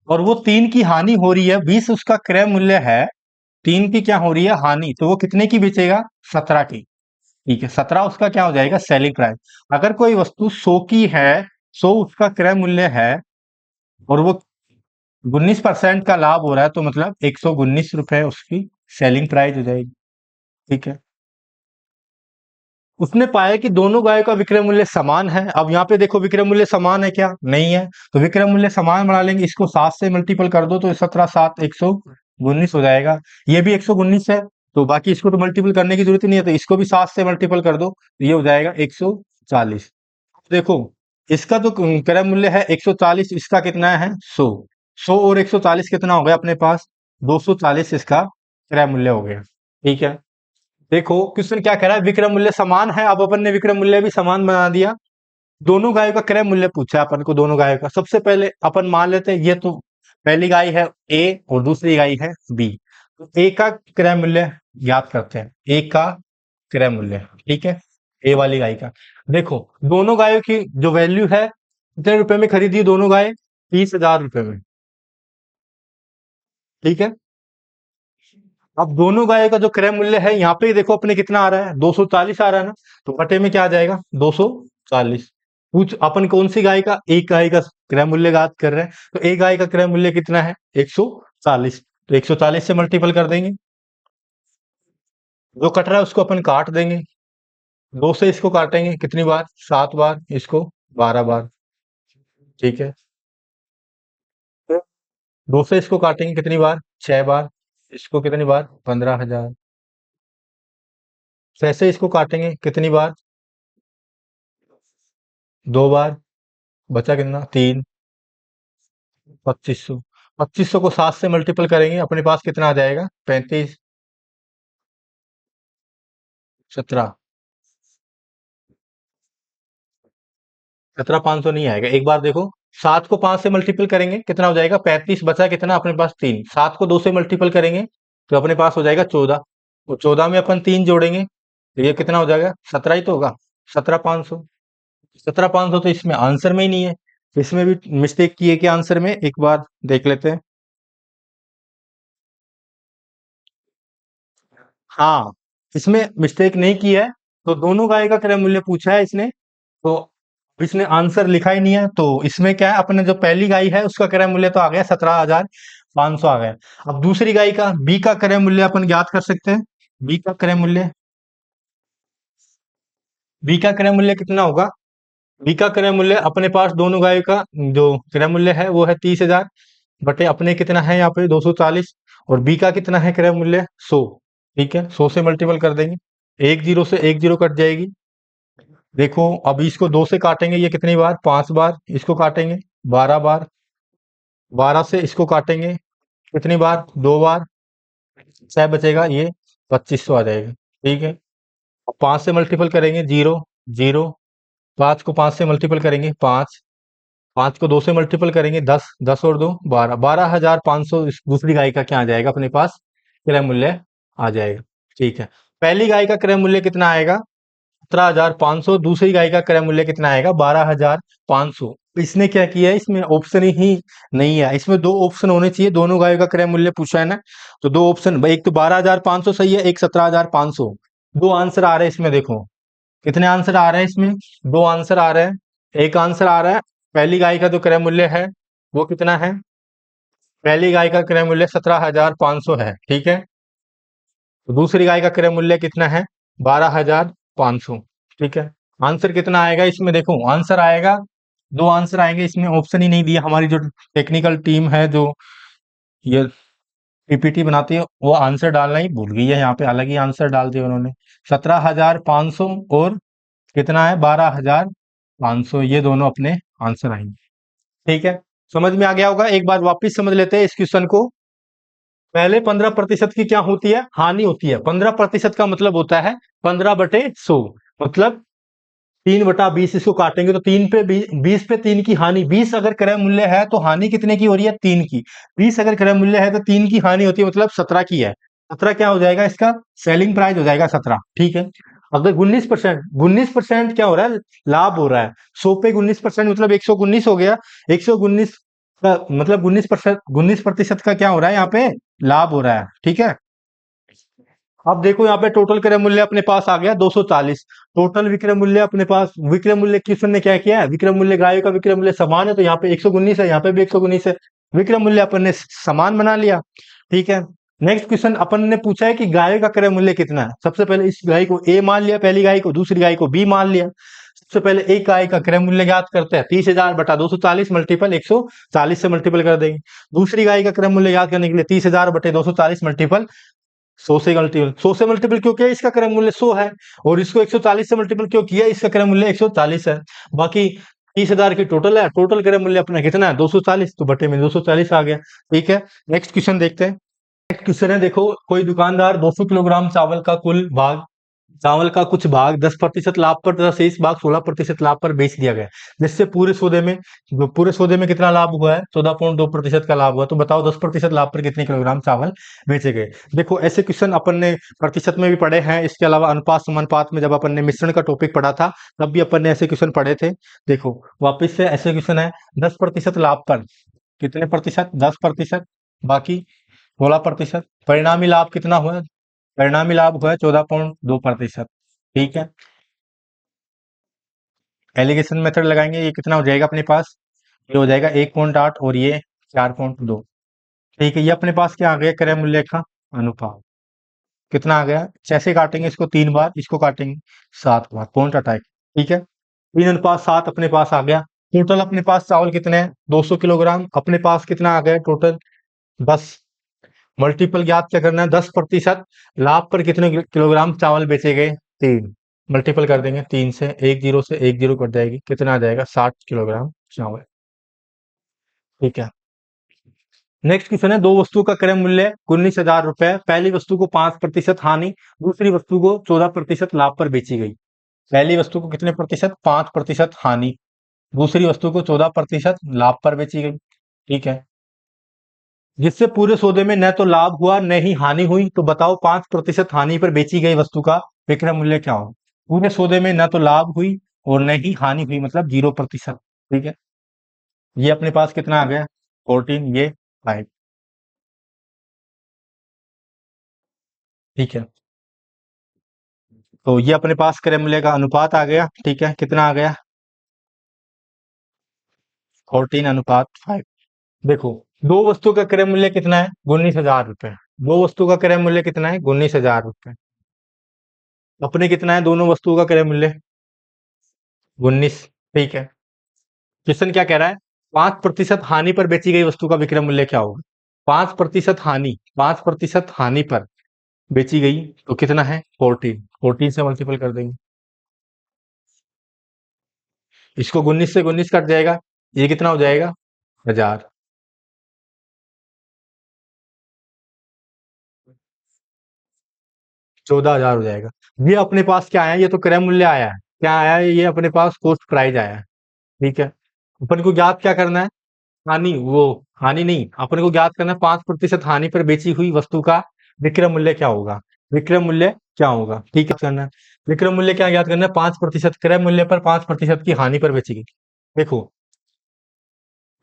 और वो 3 की हानि हो रही है, 20 उसका क्रय मूल्य है, 3 की क्या हो रही है? हानि, तो वो कितने की बेचेगा? 17 की। ठीक है। 17 उसका क्या हो जाएगा? Selling price. अगर कोई वस्तु 100 की है, 100 उसका क्रय मूल्य है और वो 19% का लाभ हो रहा है, तो मतलब ₹119 उसकी सेलिंग प्राइस हो जाएगी। ठीक है। उसने पाया कि दोनों गायों का विक्रय मूल्य समान है। अब यहाँ पे देखो विक्रय मूल्य समान है क्या? नहीं है। तो विक्रय मूल्य समान बना लेंगे, इसको 7 से मल्टीपल कर दो तो 17 7 119 हो जाएगा। ये भी 119 है, तो बाकी इसको तो मल्टीपल करने की जरूरत ही नहीं है, तो इसको भी 7 से मल्टीपल कर दो तो ये हो जाएगा 140। देखो इसका जो क्रय मूल्य है 140, इसका कितना है? 100। 100 और 140 कितना हो गया अपने पास? 240 इसका क्रय मूल्य हो गया। ठीक है। देखो क्वेश्चन क्या कह रहा है? विक्रय मूल्य समान है। अब अपन ने विक्रय मूल्य भी समान बना दिया। दोनों गायों का क्रय मूल्य पूछा है अपन को। दोनों गायों का सबसे पहले अपन मान लेते हैं ये तो पहली गाय है ए और दूसरी गाय है बी। तो ए का क्रय मूल्य ज्ञात करते हैं। ए का क्रय मूल्य, ठीक है, ए वाली गाय का। देखो दोनों गायों की जो वैल्यू है, कितने रुपए में खरीदी दोनों गाय? ₹30,000 में। ठीक है। अब दोनों गायों का जो क्रय मूल्य है यहाँ पे देखो अपने कितना आ रहा है? 240 आ रहा है ना, तो बटे में क्या आ जाएगा? 240। पूछ अपन कौन सी गाय का? एक गाय का क्रय मूल्य ज्ञात कर रहे हैं, तो एक गाय का क्रय मूल्य कितना है? 140। तो 140 से मल्टीपल कर देंगे, जो कट रहा है उसको अपन काट देंगे। 2 से इसको काटेंगे कितनी बार? 7 बार, इसको 12 बार। ठीक है। 2 से इसको काटेंगे कितनी बार? 6 बार, इसको कितनी बार? 15,000। 6 से इसको काटेंगे कितनी बार? 2 बार, बचा कितना? 3। 2500। 2500 को 7 से मल्टीपल करेंगे, अपने पास कितना आ जाएगा? 35। 17, 17,500 नहीं आएगा। एक बार देखो, 7 को 5 से मल्टीपल करेंगे कितना हो जाएगा? 35। बचा कितना अपने पास? 3। 7 को 2 से मल्टीपल करेंगे तो अपने पास हो जाएगा 14। तो 14 में अपन 3 जोड़ेंगे तो ये कितना हो जाएगा? 17 ही तो होगा। 17,500। 17,500 तो इसमें आंसर में ही नहीं है। इसमें भी मिस्टेक की है कि आंसर में, एक बार देख लेते हैं। हाँ, इसमें मिस्टेक नहीं की है। तो दोनों गाय का क्रय मूल्य पूछा है इसने, तो इसने आंसर लिखा ही नहीं है। तो इसमें क्या है, अपने जो पहली गाय है उसका क्रय मूल्य तो आ गया 17,500 आ गया। अब दूसरी गाय का, बी का क्रय मूल्य अपन ज्ञात कर सकते हैं। बी का क्रय मूल्य, बी का क्रय मूल्य कितना होगा? बी का क्रय मूल्य अपने पास दोनों गायों का जो क्रय मूल्य है वो है 30,000 बटे अपने कितना है यहाँ पे 240, और बी का कितना है क्रय मूल्य? 100। ठीक है, 100 से मल्टीपल कर देंगे, एक जीरो से एक जीरो कट जाएगी। देखो अब इसको 2 से काटेंगे, ये कितनी बार? 5 बार। इसको काटेंगे 12 बार। 12 से इसको काटेंगे कितनी बार? 2 बार। 6 बचेगा, ये 2500 आ जाएगा। ठीक है, अब 5 से मल्टीपल करेंगे, जीरो जीरो। 5 को 5 से मल्टीपल करेंगे, 5। 5 को 2 से मल्टीपल करेंगे, 10। 10 और 2 12। 12,500 इस दूसरी गाय का क्या आ जाएगा अपने पास? क्रय मूल्य आ जाएगा। ठीक है, पहली गाय का क्रय मूल्य कितना आएगा? 17,500। दूसरी गाय का क्रय मूल्य कितना आएगा? 12,500। इसने क्या किया है, इसमें ऑप्शन ही नहीं है। इसमें दो ऑप्शन होने चाहिए, दोनों गायों का क्रय मूल्य पूछा है ना, तो दो ऑप्शन, एक तो 12,500 सही है, एक 17,500। दो आंसर आ रहे हैं इसमें, देखो कितने आंसर आ रहे हैं इसमें? दो आंसर आ रहे हैं। एक आंसर आ रहा है, पहली गाय का जो क्रय मूल्य है वो कितना है? पहली गाय का क्रय मूल्य 17,500 है। ठीक है, तो दूसरी गाय का क्रय मूल्य कितना है? 12,500। ठीक है, आंसर कितना आएगा इसमें? देखो आंसर आएगा, दो आंसर आएंगे इसमें, ऑप्शन ही नहीं दिया। हमारी जो टेक्निकल टीम है जो ये पीपीटी बनाती है वो आंसर डालना ही भूल गई है, यहाँ पे अलग ही आंसर डाल दिया उन्होंने। 17,500 और कितना है? 12,500, ये दोनों अपने आंसर आएंगे। ठीक है, समझ में आ गया होगा। एक बार वापस समझ लेते हैं इस क्वेश्चन को। पहले 15% की क्या होती है? हानि होती है। 15% का मतलब होता है 15/100, मतलब 3/20। इसको काटेंगे तो 20 पे 3 की हानि। 20 अगर क्रय मूल्य है तो हानि कितने की हो रही है? 3 की। 20 अगर क्रय मूल्य है तो 3 की हानि होती है, मतलब 17 की है। 17 क्या हो जाएगा इसका? सेलिंग प्राइस हो जाएगा 17। ठीक है, अगर 19%, 19% क्या हो रहा है? लाभ हो रहा है। 100 पे 19% मतलब 119 हो गया। 119 का मतलब 19%, 19% का क्या हो रहा है यहाँ पे? लाभ हो रहा है। ठीक है, अब देखो यहाँ पे टोटल क्रय मूल्य अपने पास आ गया 240। टोटल विक्रय मूल्य अपने पास, विक्रय मूल्य किसने ने क्या किया है? विक्रय मूल्य गायों का विक्रय मूल्य समान है, तो यहाँ पे 119 है, यहाँ पे भी 119 है। विक्रय मूल्य अपन ने समान बना लिया। ठीक है, नेक्स्ट क्वेश्चन अपन ने पूछा है कि गाय का क्रय मूल्य कितना है। सबसे पहले इस गाय को ए मान लिया, पहली गाय को, दूसरी गाय को बी मान लिया। सबसे पहले एक गाय का क्रय मूल्य ज्ञात करते हैं, 30,000 बटा 240 मल्टीपल 140 से मल्टीपल कर देंगे। दूसरी गाय का क्रय मूल्य याद करने के लिए 30,000 बटे 240 मल्टीपल 100 से मल्टीपल, 100 से मल्टीपल क्यों किया? इसका क्रय मूल्य 100 है। और इसको 140 से मल्टीपल क्यों किया? इसका क्रय मूल्य 140 है। बाकी 30,000 की टोटल है, टोटल क्रय मूल्य अपना कितना है? 240, तो बटे में 240 आ गया। ठीक है, नेक्स्ट क्वेश्चन देखते हैं। नेक्स्ट क्वेश्चन है, देखो कोई दुकानदार 200 किलोग्राम चावल का कुल भाग, चावल का कुछ भाग 10% लाभ पर तथा शेष भाग 16% लाभ पर बेच दिया गया, जिससे पूरे सौदे में, जो पूरे सौदे में कितना लाभ हुआ है? 14.2% का लाभ हुआ। तो बताओ 10% लाभ पर कितने किलोग्राम चावल बेचे गए? देखो ऐसे क्वेश्चन अपन ने प्रतिशत में भी पढ़े हैं, इसके अलावा अनुपात समानुपात में जब अपन ने मिश्रण का टॉपिक पढ़ा था तब भी अपन ने ऐसे क्वेश्चन पढ़े थे। देखो वापिस से ऐसे क्वेश्चन है, 10% लाभ पर कितने प्रतिशत? 10%। बाकी 16%। परिणामी लाभ कितना हुआ? परिणामी लाभ हुआ है 14.2%। ठीक है, एलिगेशन मेथड लगाएंगे, ये कितना हो जाएगा अपने पास? ये हो जाएगा 1.8 और ये 4.2। ठीक है, ये अपने पास क्या आ गया? क्रय मूल्य का अनुपात कितना आ गया? 6 से काटेंगे इसको 3 बार, इसको काटेंगे 7 बार, पॉइंट अटैक। ठीक है, 3:7 अपने पास आ गया। टोटल अपने पास चावल कितने हैं? 200 किलोग्राम। अपने पास कितना आ गया टोटल? 10। मल्टीपल ज्ञात क्या करना है? 10% लाभ पर कितने किलोग्राम चावल बेचे गए? 3। मल्टीपल कर देंगे 3 से, एक जीरो कट जाएगी, कितना आ जाएगा? 60 किलोग्राम चावल। ठीक है, नेक्स्ट क्वेश्चन है, दो वस्तुओं का क्रय मूल्य 19,000 रुपए, पहली वस्तु को 5% हानि, दूसरी वस्तु को 14% लाभ पर बेची गई। पहली वस्तु को कितने प्रतिशत? 5% हानि, दूसरी वस्तु को 14% लाभ पर बेची गई। ठीक है, जिससे पूरे सौदे में न तो लाभ हुआ न ही हानि हुई, तो बताओ 5% हानि पर बेची गई वस्तु का विक्रय मूल्य क्या हो? पूरे सौदे में न तो लाभ हुई और न ही हानि हुई, मतलब 0%। ठीक है, ये अपने पास कितना आ गया? 14, ये 5। ठीक है, तो ये अपने पास क्रय मूल्य का अनुपात आ गया। ठीक है, कितना आ गया? 14:5। देखो, दो वस्तु का क्रय मूल्य कितना है? 19,000 रुपए। दो वस्तु का क्रय मूल्य कितना है? 19,000 रुपए। अपने कितना है दोनों वस्तुओं का क्रय मूल्य? 19। ठीक है, क्वेश्चन क्या कह रहा है? 5% हानि पर बेची गई वस्तु का विक्रय मूल्य क्या होगा? 5% हानि, 5% हानि पर बेची गई तो कितना है? 14। 14 से मल्टीपल कर देंगे, इसको 19 से 19 कट जाएगा, ये कितना हो जाएगा? 1000। 14,000 हो जाएगा। ये अपने पास क्या आया? ये तो क्रय मूल्य आया है। क्या आया है? ये अपने पास कॉस्ट प्राइस आया है। ठीक है, अपन को ज्ञात क्या करना है? हानि, वो हानि नहीं, अपन को ज्ञात करना है 5% हानि पर बेची हुई वस्तु का विक्रय मूल्य क्या होगा? विक्रय मूल्य क्या होगा? ठीक है, करना है विक्रय मूल्य क्या ज्ञात करना है? 5% क्रय मूल्य पर 5% की हानि पर बेची गई। देखो,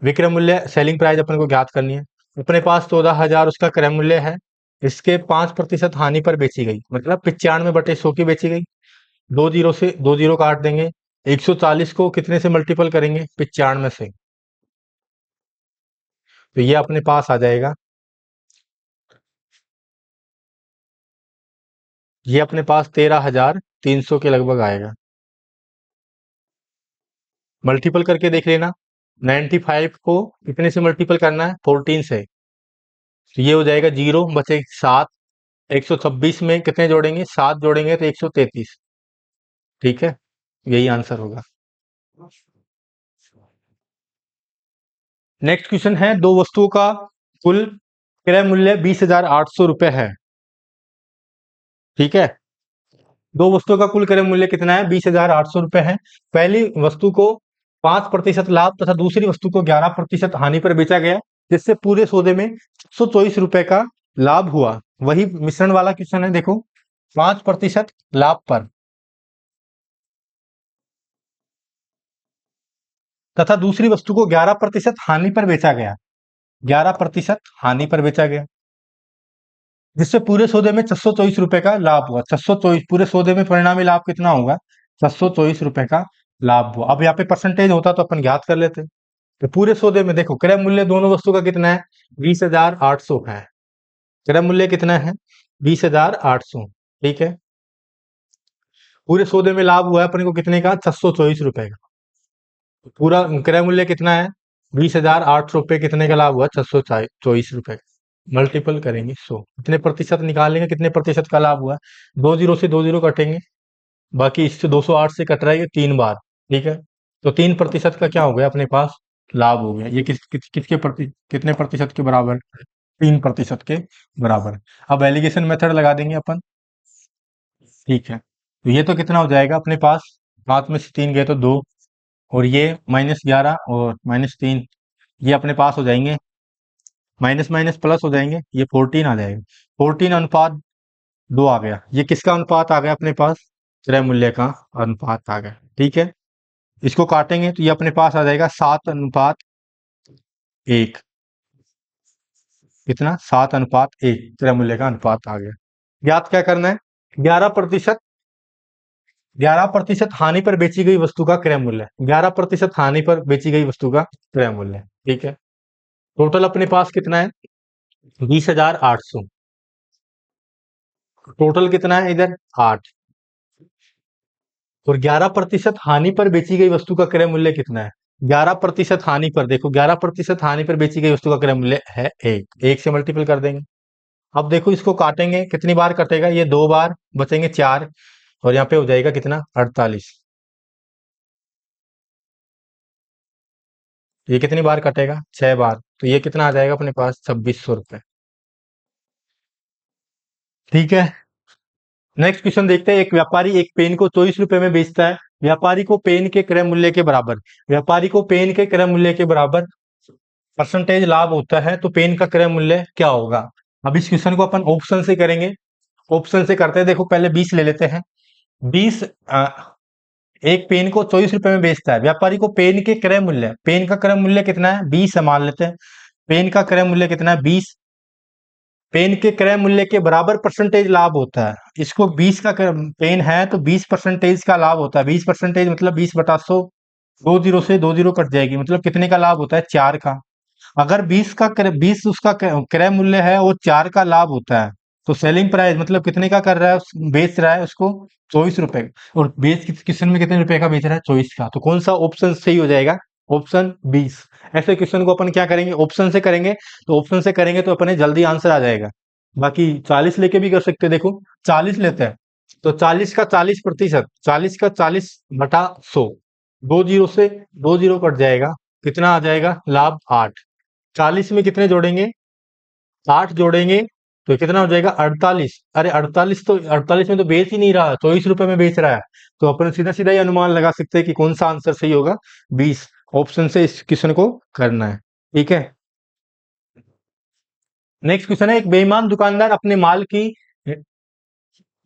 विक्रय मूल्य सेलिंग प्राइस अपन को ज्ञात करनी है। अपने पास 14,000 उसका क्रय मूल्य है, इसके 5% हानि पर बेची गई, मतलब 95/100 की बेची गई। दो जीरो से दो जीरो काट देंगे, 140 को कितने से मल्टीपल करेंगे? 95 से, तो ये अपने पास आ जाएगा, ये अपने पास 13,300 के लगभग आएगा। मल्टीपल करके देख लेना, 95 को कितने से मल्टीपल करना है? 14 से, तो ये हो जाएगा 0, बचे 7। 126 में कितने जोड़ेंगे? 7 जोड़ेंगे तो 133। ठीक है, यही आंसर होगा। नेक्स्ट क्वेश्चन है, दो वस्तुओं का कुल क्रय मूल्य 20,800 रुपए है। ठीक है, दो वस्तुओं का कुल क्रय मूल्य कितना है? 20,800 रुपए है। पहली वस्तु को 5% लाभ तथा दूसरी वस्तु को 11% हानि पर बेचा गया, जिससे पूरे सौदे में 124 रुपए का लाभ हुआ। वही मिश्रण वाला क्वेश्चन है, देखो, 5% लाभ पर तथा दूसरी वस्तु को 11% हानि पर बेचा गया, 11% हानि पर बेचा गया, जिससे पूरे सौदे में 624 रुपए का लाभ हुआ। 624, पूरे सौदे में परिणामी लाभ कितना होगा? 624 रुपए का लाभ हुआ। अब यहाँ पे परसेंटेज होता तो अपन ज्ञात कर लेते। तो पूरे सौदे में देखो, क्रय मूल्य दोनों वस्तु का कितना है? 20,800 है। क्रय मूल्य कितना है? 20,800। ठीक है, पूरे सौदे में लाभ हुआ है अपने को कितने का? 624 रुपए का। पूरा क्रय मूल्य कितना है? 20,800 रुपए, कितने का लाभ हुआ? 624 रुपए का। मल्टीपल करेंगे 100, कितने प्रतिशत निकालेंगे? कितने प्रतिशत का लाभ हुआ? दो जीरो से दो जीरो कटेंगे, बाकी इससे 208 से कट रहा है, ये 3 बार। ठीक है, तो 3% का क्या हो गया अपने पास? लाभ हो गया। ये किसके प्रति, कितने प्रतिशत के बराबर? 3% के बराबर। अब एलिगेशन मेथड लगा देंगे अपन। ठीक है, तो ये तो कितना हो जाएगा अपने पास? 5 में से 3 गए तो 2, और ये -11 और -3, ये अपने पास हो जाएंगे, माइनस माइनस प्लस हो जाएंगे, ये 14 आ जाएगा। 14:2 आ गया। ये किसका अनुपात आ गया अपने पास? क्रय मूल्य का अनुपात आ गया। ठीक है, इसको काटेंगे तो ये अपने पास आ जाएगा 7:1। कितना? 7:1 क्रय मूल्य का अनुपात आ गया। ज्ञात क्या करना है? 11%, 11% हानि पर बेची गई वस्तु का क्रय मूल्य, 11% हानि पर बेची गई वस्तु का क्रय मूल्य। ठीक है, टोटल अपने पास कितना है? 20,800। टोटल कितना है इधर? 8। और 11% हानि पर बेची गई वस्तु का क्रय मूल्य कितना है? 11% हानि पर, देखो, 11% हानि पर बेची गई वस्तु का क्रय मूल्य है 1। 1 से मल्टीपल कर देंगे। अब देखो, इसको काटेंगे, कितनी बार कटेगा? ये 2 बार, बचेंगे 4, और यहाँ पे हो जाएगा कितना? 48। ये कितनी बार कटेगा? 6 बार। तो ये कितना आ जाएगा अपने पास 2600 रुपये। ठीक है। नेक्स्ट क्वेश्चन देखते हैं। एक व्यापारी एक पेन को 24 रुपए में बेचता है। व्यापारी को पेन के क्रय मूल्य के बराबर, व्यापारी को पेन के क्रय मूल्य के बराबर परसेंटेज लाभ होता है, तो पेन का क्रय मूल्य क्या होगा? अब इस क्वेश्चन को अपन ऑप्शन से करेंगे। ऑप्शन से करते हैं। देखो पहले 20 ले लेते हैं। 20, एक पेन को 24 रुपए में बेचता है। व्यापारी को पेन के क्रय मूल्य, पेन का क्रय मूल्य कितना है? 20 है मान लेते हैं। पेन का क्रय मूल्य कितना है? 20। पेन के क्रय मूल्य के बराबर परसेंटेज लाभ होता है। इसको 20 का पेन है तो 20% का लाभ होता है। 20% मतलब 20/100, 20 से 20 कट जाएगी, मतलब कितने का लाभ होता है? 4 का। अगर 20 उसका क्रय मूल्य है और 4 का लाभ होता है, तो सेलिंग प्राइस मतलब कितने का कर रहा है, बेच रहा है उसको 24 रुपए, और बेच क्वेश्चन में कितने रुपए का बेच रहा है? 24 का। तो कौन सा ऑप्शन सही हो जाएगा? ऑप्शन 20। ऐसे क्वेश्चन को अपन क्या करेंगे? ऑप्शन से करेंगे। तो ऑप्शन से करेंगे तो अपने जल्दी आंसर आ जाएगा। बाकी 40 लेके भी कर सकते हैं। देखो 40 लेते हैं तो 40 का 40%, 40 का 40/100, 20 से 20 कट जाएगा, कितना आ जाएगा? लाभ 8। 40 में कितने जोड़ेंगे? 8 जोड़ेंगे तो कितना हो जाएगा? 48। अरे 48, तो 48 में तो बेच ही नहीं रहा, 24 रुपए में बेच रहा है। तो अपन सीधा सीधा ही अनुमान लगा सकते हैं कि कौन सा आंसर सही होगा। 20 ऑप्शन से इस क्वेश्चन को करना है। ठीक है। नेक्स्ट क्वेश्चन है। एक बेईमान दुकानदार अपने माल की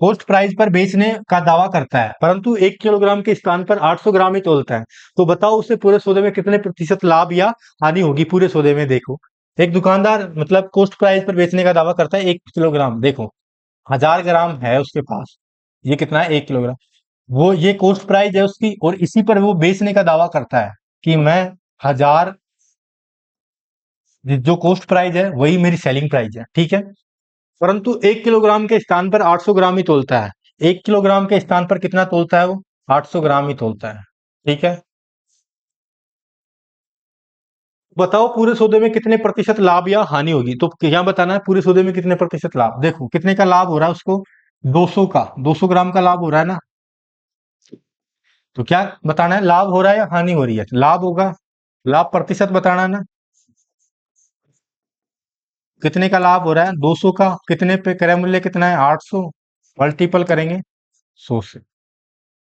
कॉस्ट प्राइस पर बेचने का दावा करता है, परंतु 1 किलोग्राम के स्थान पर 800 ग्राम ही तोलता है। तो बताओ उसे पूरे सौदे में कितने प्रतिशत लाभ या हानि होगी? पूरे सौदे में देखो, एक दुकानदार मतलब कॉस्ट प्राइस पर बेचने का दावा करता है 1 किलोग्राम, देखो 1000 ग्राम है उसके पास, ये कितना है? 1 किलोग्राम। वो ये कॉस्ट प्राइस है उसकी, और इसी पर वो बेचने का दावा करता है कि मैं 1000, जो कॉस्ट प्राइस है वही मेरी सेलिंग प्राइस है। ठीक है। परंतु 1 किलोग्राम के स्थान पर 800 ग्राम ही तोलता है। 1 किलोग्राम के स्थान पर कितना तोलता है वो? 800 ग्राम ही तोलता है। ठीक है। बताओ पूरे सौदे में कितने प्रतिशत लाभ या हानि होगी? तो क्या बताना है? पूरे सौदे में कितने प्रतिशत लाभ। देखो कितने का लाभ हो रहा है उसको? 200 का, 200 ग्राम का लाभ हो रहा है ना। तो क्या बताना है? लाभ हो रहा है या हानि हो रही है? लाभ होगा। लाभ प्रतिशत बताना है ना। कितने का लाभ हो रहा है? 200 का। कितने पे? क्रय मूल्य कितना है? 800। मल्टीपल करेंगे 100 से।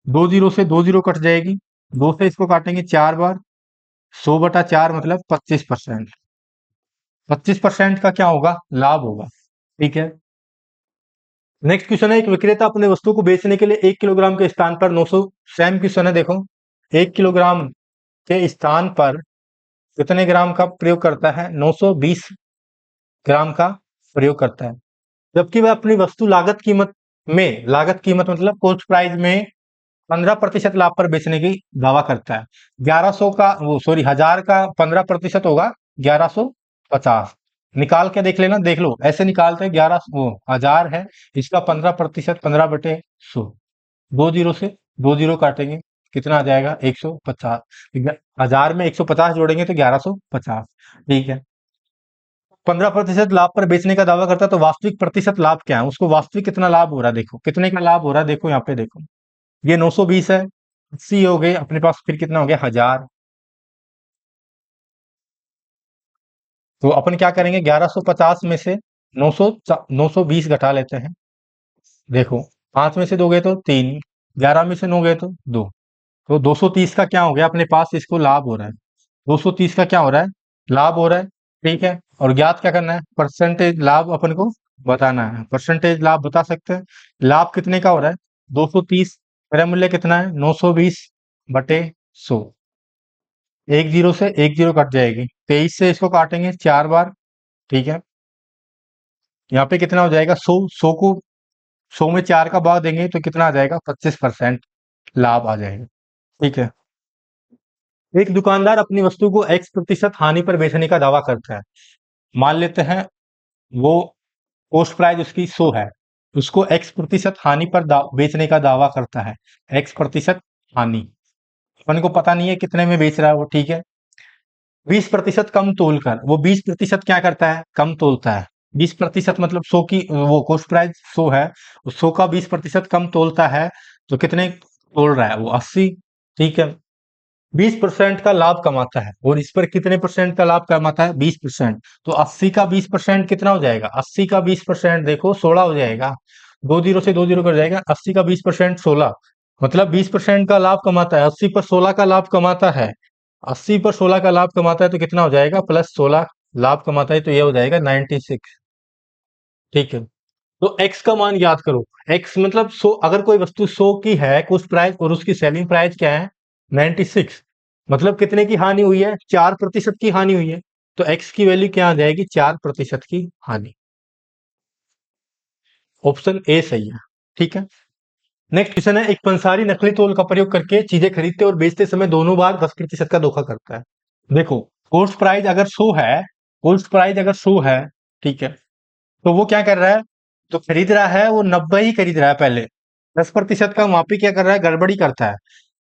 20 से 20 कट जाएगी, 2 से इसको काटेंगे 4 बार, 100/4 मतलब 25%। 25% का क्या होगा? लाभ होगा। ठीक है। नेक्स्ट क्वेश्चन है। एक विक्रेता अपने वस्तु को बेचने के लिए 1 किलोग्राम के स्थान पर 900, सेम क्वेश्चन है देखो, 1 किलोग्राम के स्थान पर कितने ग्राम का प्रयोग करता है? 920 ग्राम का प्रयोग करता है। जबकि वह अपनी वस्तु लागत कीमत मतलब कॉस्ट प्राइस में 15% लाभ पर बेचने की दावा करता है। 1100 का वो सॉरी 1000 का 15% होगा 1150। निकाल के देख लेना, देख लो ऐसे निकालते हैं। 11 वो 1000 है, इसका 15%, 15/100, 20 से 20 काटेंगे, कितना आ जाएगा? 150। 1000 में 150 जोड़ेंगे तो 1150। ठीक है। 15% लाभ पर बेचने का दावा करता है, तो वास्तविक प्रतिशत लाभ क्या है? उसको वास्तविक कितना लाभ हो रहा है? देखो कितने का लाभ हो रहा है, देखो यहाँ पे देखो, ये 920 है, 80 हो गए अपने पास, फिर कितना हो गया? 1000। तो अपन क्या करेंगे? 1150 में से 920 घटा लेते हैं। देखो 5 में से 2 गए तो 3, 11 में से 9 गए तो 2, तो 230 का क्या हो गया अपने पास? इसको लाभ हो रहा है। 230 का क्या हो रहा है? लाभ हो रहा है। ठीक है। और ज्ञात क्या करना है? परसेंटेज लाभ अपन को बताना है। परसेंटेज लाभ बता सकते हैं। लाभ कितने का हो रहा है? 230। क्रय मूल्य कितना है? 920/100। एक जीरो से एक जीरो कट जाएगी, 23 से इसको काटेंगे 4 बार। ठीक है। यहाँ पे कितना हो जाएगा? 100। 100 को 100 में 4 का भाग देंगे तो कितना आ जाएगा? 25% लाभ आ जाएगा। ठीक है। एक दुकानदार अपनी वस्तु को X% हानि पर बेचने का दावा करता है। मान लेते हैं वो कॉस्ट प्राइस उसकी 100 है, उसको X% हानि पर बेचने का दावा करता है। X% हानि, अपन को पता नहीं है कितने में बेच रहा है वो। ठीक है। 20% कम तोलकर, वो 20% क्या करता है? कम तोलता है। 20% मतलब 100 की वो कॉस्ट प्राइस 100 है, 100 का 20% कम तोलता है, तो कितने तोल रहा है वो? 80। ठीक है। 20% का लाभ कमाता है और इस पर कितने परसेंट का लाभ कमाता है? 20%। तो 80 का 20% कितना हो जाएगा? 80 का 20% देखो 16 हो जाएगा। 2 जीरो से 2 जीरो कर जाएगा। 80 का 20% 16, मतलब 20% का लाभ कमाता है। 80 पर 16 का लाभ कमाता है। 80 पर 16 का लाभ कमाता है तो कितना हो जाएगा? +16 लाभ कमाता है तो ये हो जाएगा 96। ठीक है। तो एक्स का मान याद करो। एक्स मतलब 100, अगर कोई वस्तु 100 की है कुछ प्राइस और उसकी सेलिंग प्राइस क्या है? 96, मतलब कितने की हानि हुई है? 4% की हानि हुई है। तो एक्स की वैल्यू क्या आ जाएगी? 4% की हानि। ऑप्शन ए सही है। ठीक है। नेक्स्ट क्वेश्चन है, एक पंसारी नकली तौल का प्रयोग करके चीजें खरीदते और बेचते समय दोनों बार 10% का धोखा करता है। देखो, कोस्ट प्राइस अगर 100 है, कोस्ट प्राइस अगर 100 है, ठीक है, तो वो क्या कर रहा है? जो खरीद रहा है वो 90 ही खरीद रहा है पहले। 10% का वहां पे क्या कर रहा है? गड़बड़ी करता है।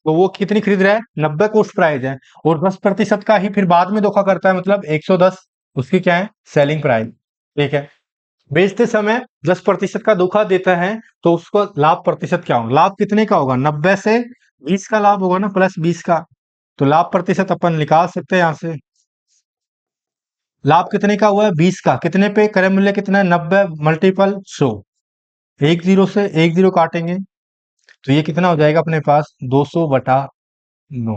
तो वो कितनी खरीद रहा है? 90 कोस्ट प्राइस है और 10% का ही फिर बाद में धोखा करता है, मतलब 110 उसकी क्या है? Selling price. ठीक है। बेचते समय 10% का धोखा देता है तो उसका लाभ प्रतिशत क्या होगा? लाभ कितने का होगा? 90 से 20 का लाभ होगा ना, +20 का। तो लाभ प्रतिशत अपन निकाल सकते हैं यहां से। लाभ कितने का हुआ है? 20 का। कितने पे? क्रय मूल्य कितना है? 90 मल्टीपल 100। 1 जीरो से 1 जीरो काटेंगे तो ये कितना हो जाएगा अपने पास? 200/9।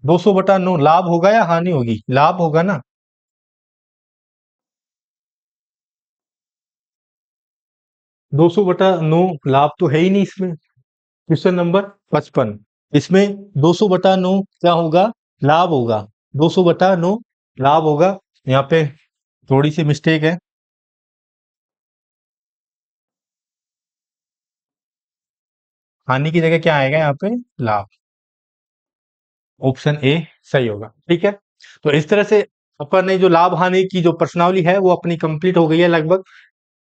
200/9 लाभ होगा या हानि होगी? लाभ होगा ना। 200/9 लाभ तो है ही नहीं इसमें। क्वेश्चन नंबर 55, इसमें 200/9 क्या होगा? लाभ होगा। 200/9 लाभ होगा। यहाँ पे थोड़ी सी मिस्टेक है। हानि की जगह क्या आएगा यहाँ पे? लाभ। ऑप्शन ए सही होगा। ठीक है। तो इस तरह से अपन ने जो लाभ हानि की जो प्रश्नावली है वो अपनी कंप्लीट हो गई है। लगभग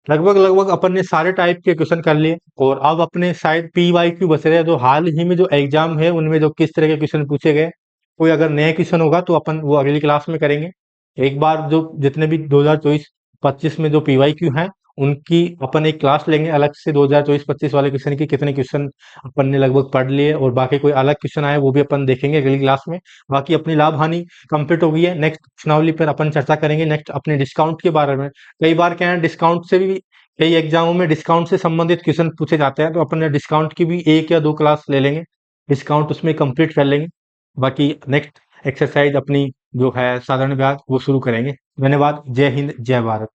लगभग लगभग अपन ने सारे टाइप के क्वेश्चन कर लिए और अब अपने शायद PYQ बच रहे हैं, जो हाल ही में जो एग्जाम है उनमें जो किस तरह के क्वेश्चन पूछे गए। कोई अगर नया क्वेश्चन होगा तो अपन वो अगली क्लास में करेंगे। एक बार जो जितने भी 2024-25 में जो PYQ हैं उनकी अपन एक क्लास लेंगे अलग से। 2024-25 वाले क्वेश्चन की कितने क्वेश्चन अपन ने लगभग पढ़ लिए और बाकी कोई अलग क्वेश्चन आए वो भी अपन देखेंगे अगली क्लास में। बाकी अपनी लाभ हानि कंप्लीट हो गई है। नेक्स्ट प्रश्नावली पर अपन चर्चा करेंगे नेक्स्ट अपने डिस्काउंट के बारे में। कई बार क्या है, डिस्काउंट से भी कई एग्जामों में डिस्काउंट से संबंधित क्वेश्चन पूछे जाते हैं तो अपन ने डिस्काउंट की भी 1 या 2 क्लास ले लेंगे। डिस्काउंट उसमें कंप्लीट कर लेंगे। बाकी नेक्स्ट एक्सरसाइज अपनी जो है साधारण ब्याज वो शुरू करेंगे। धन्यवाद। जय हिंद, जय भारत।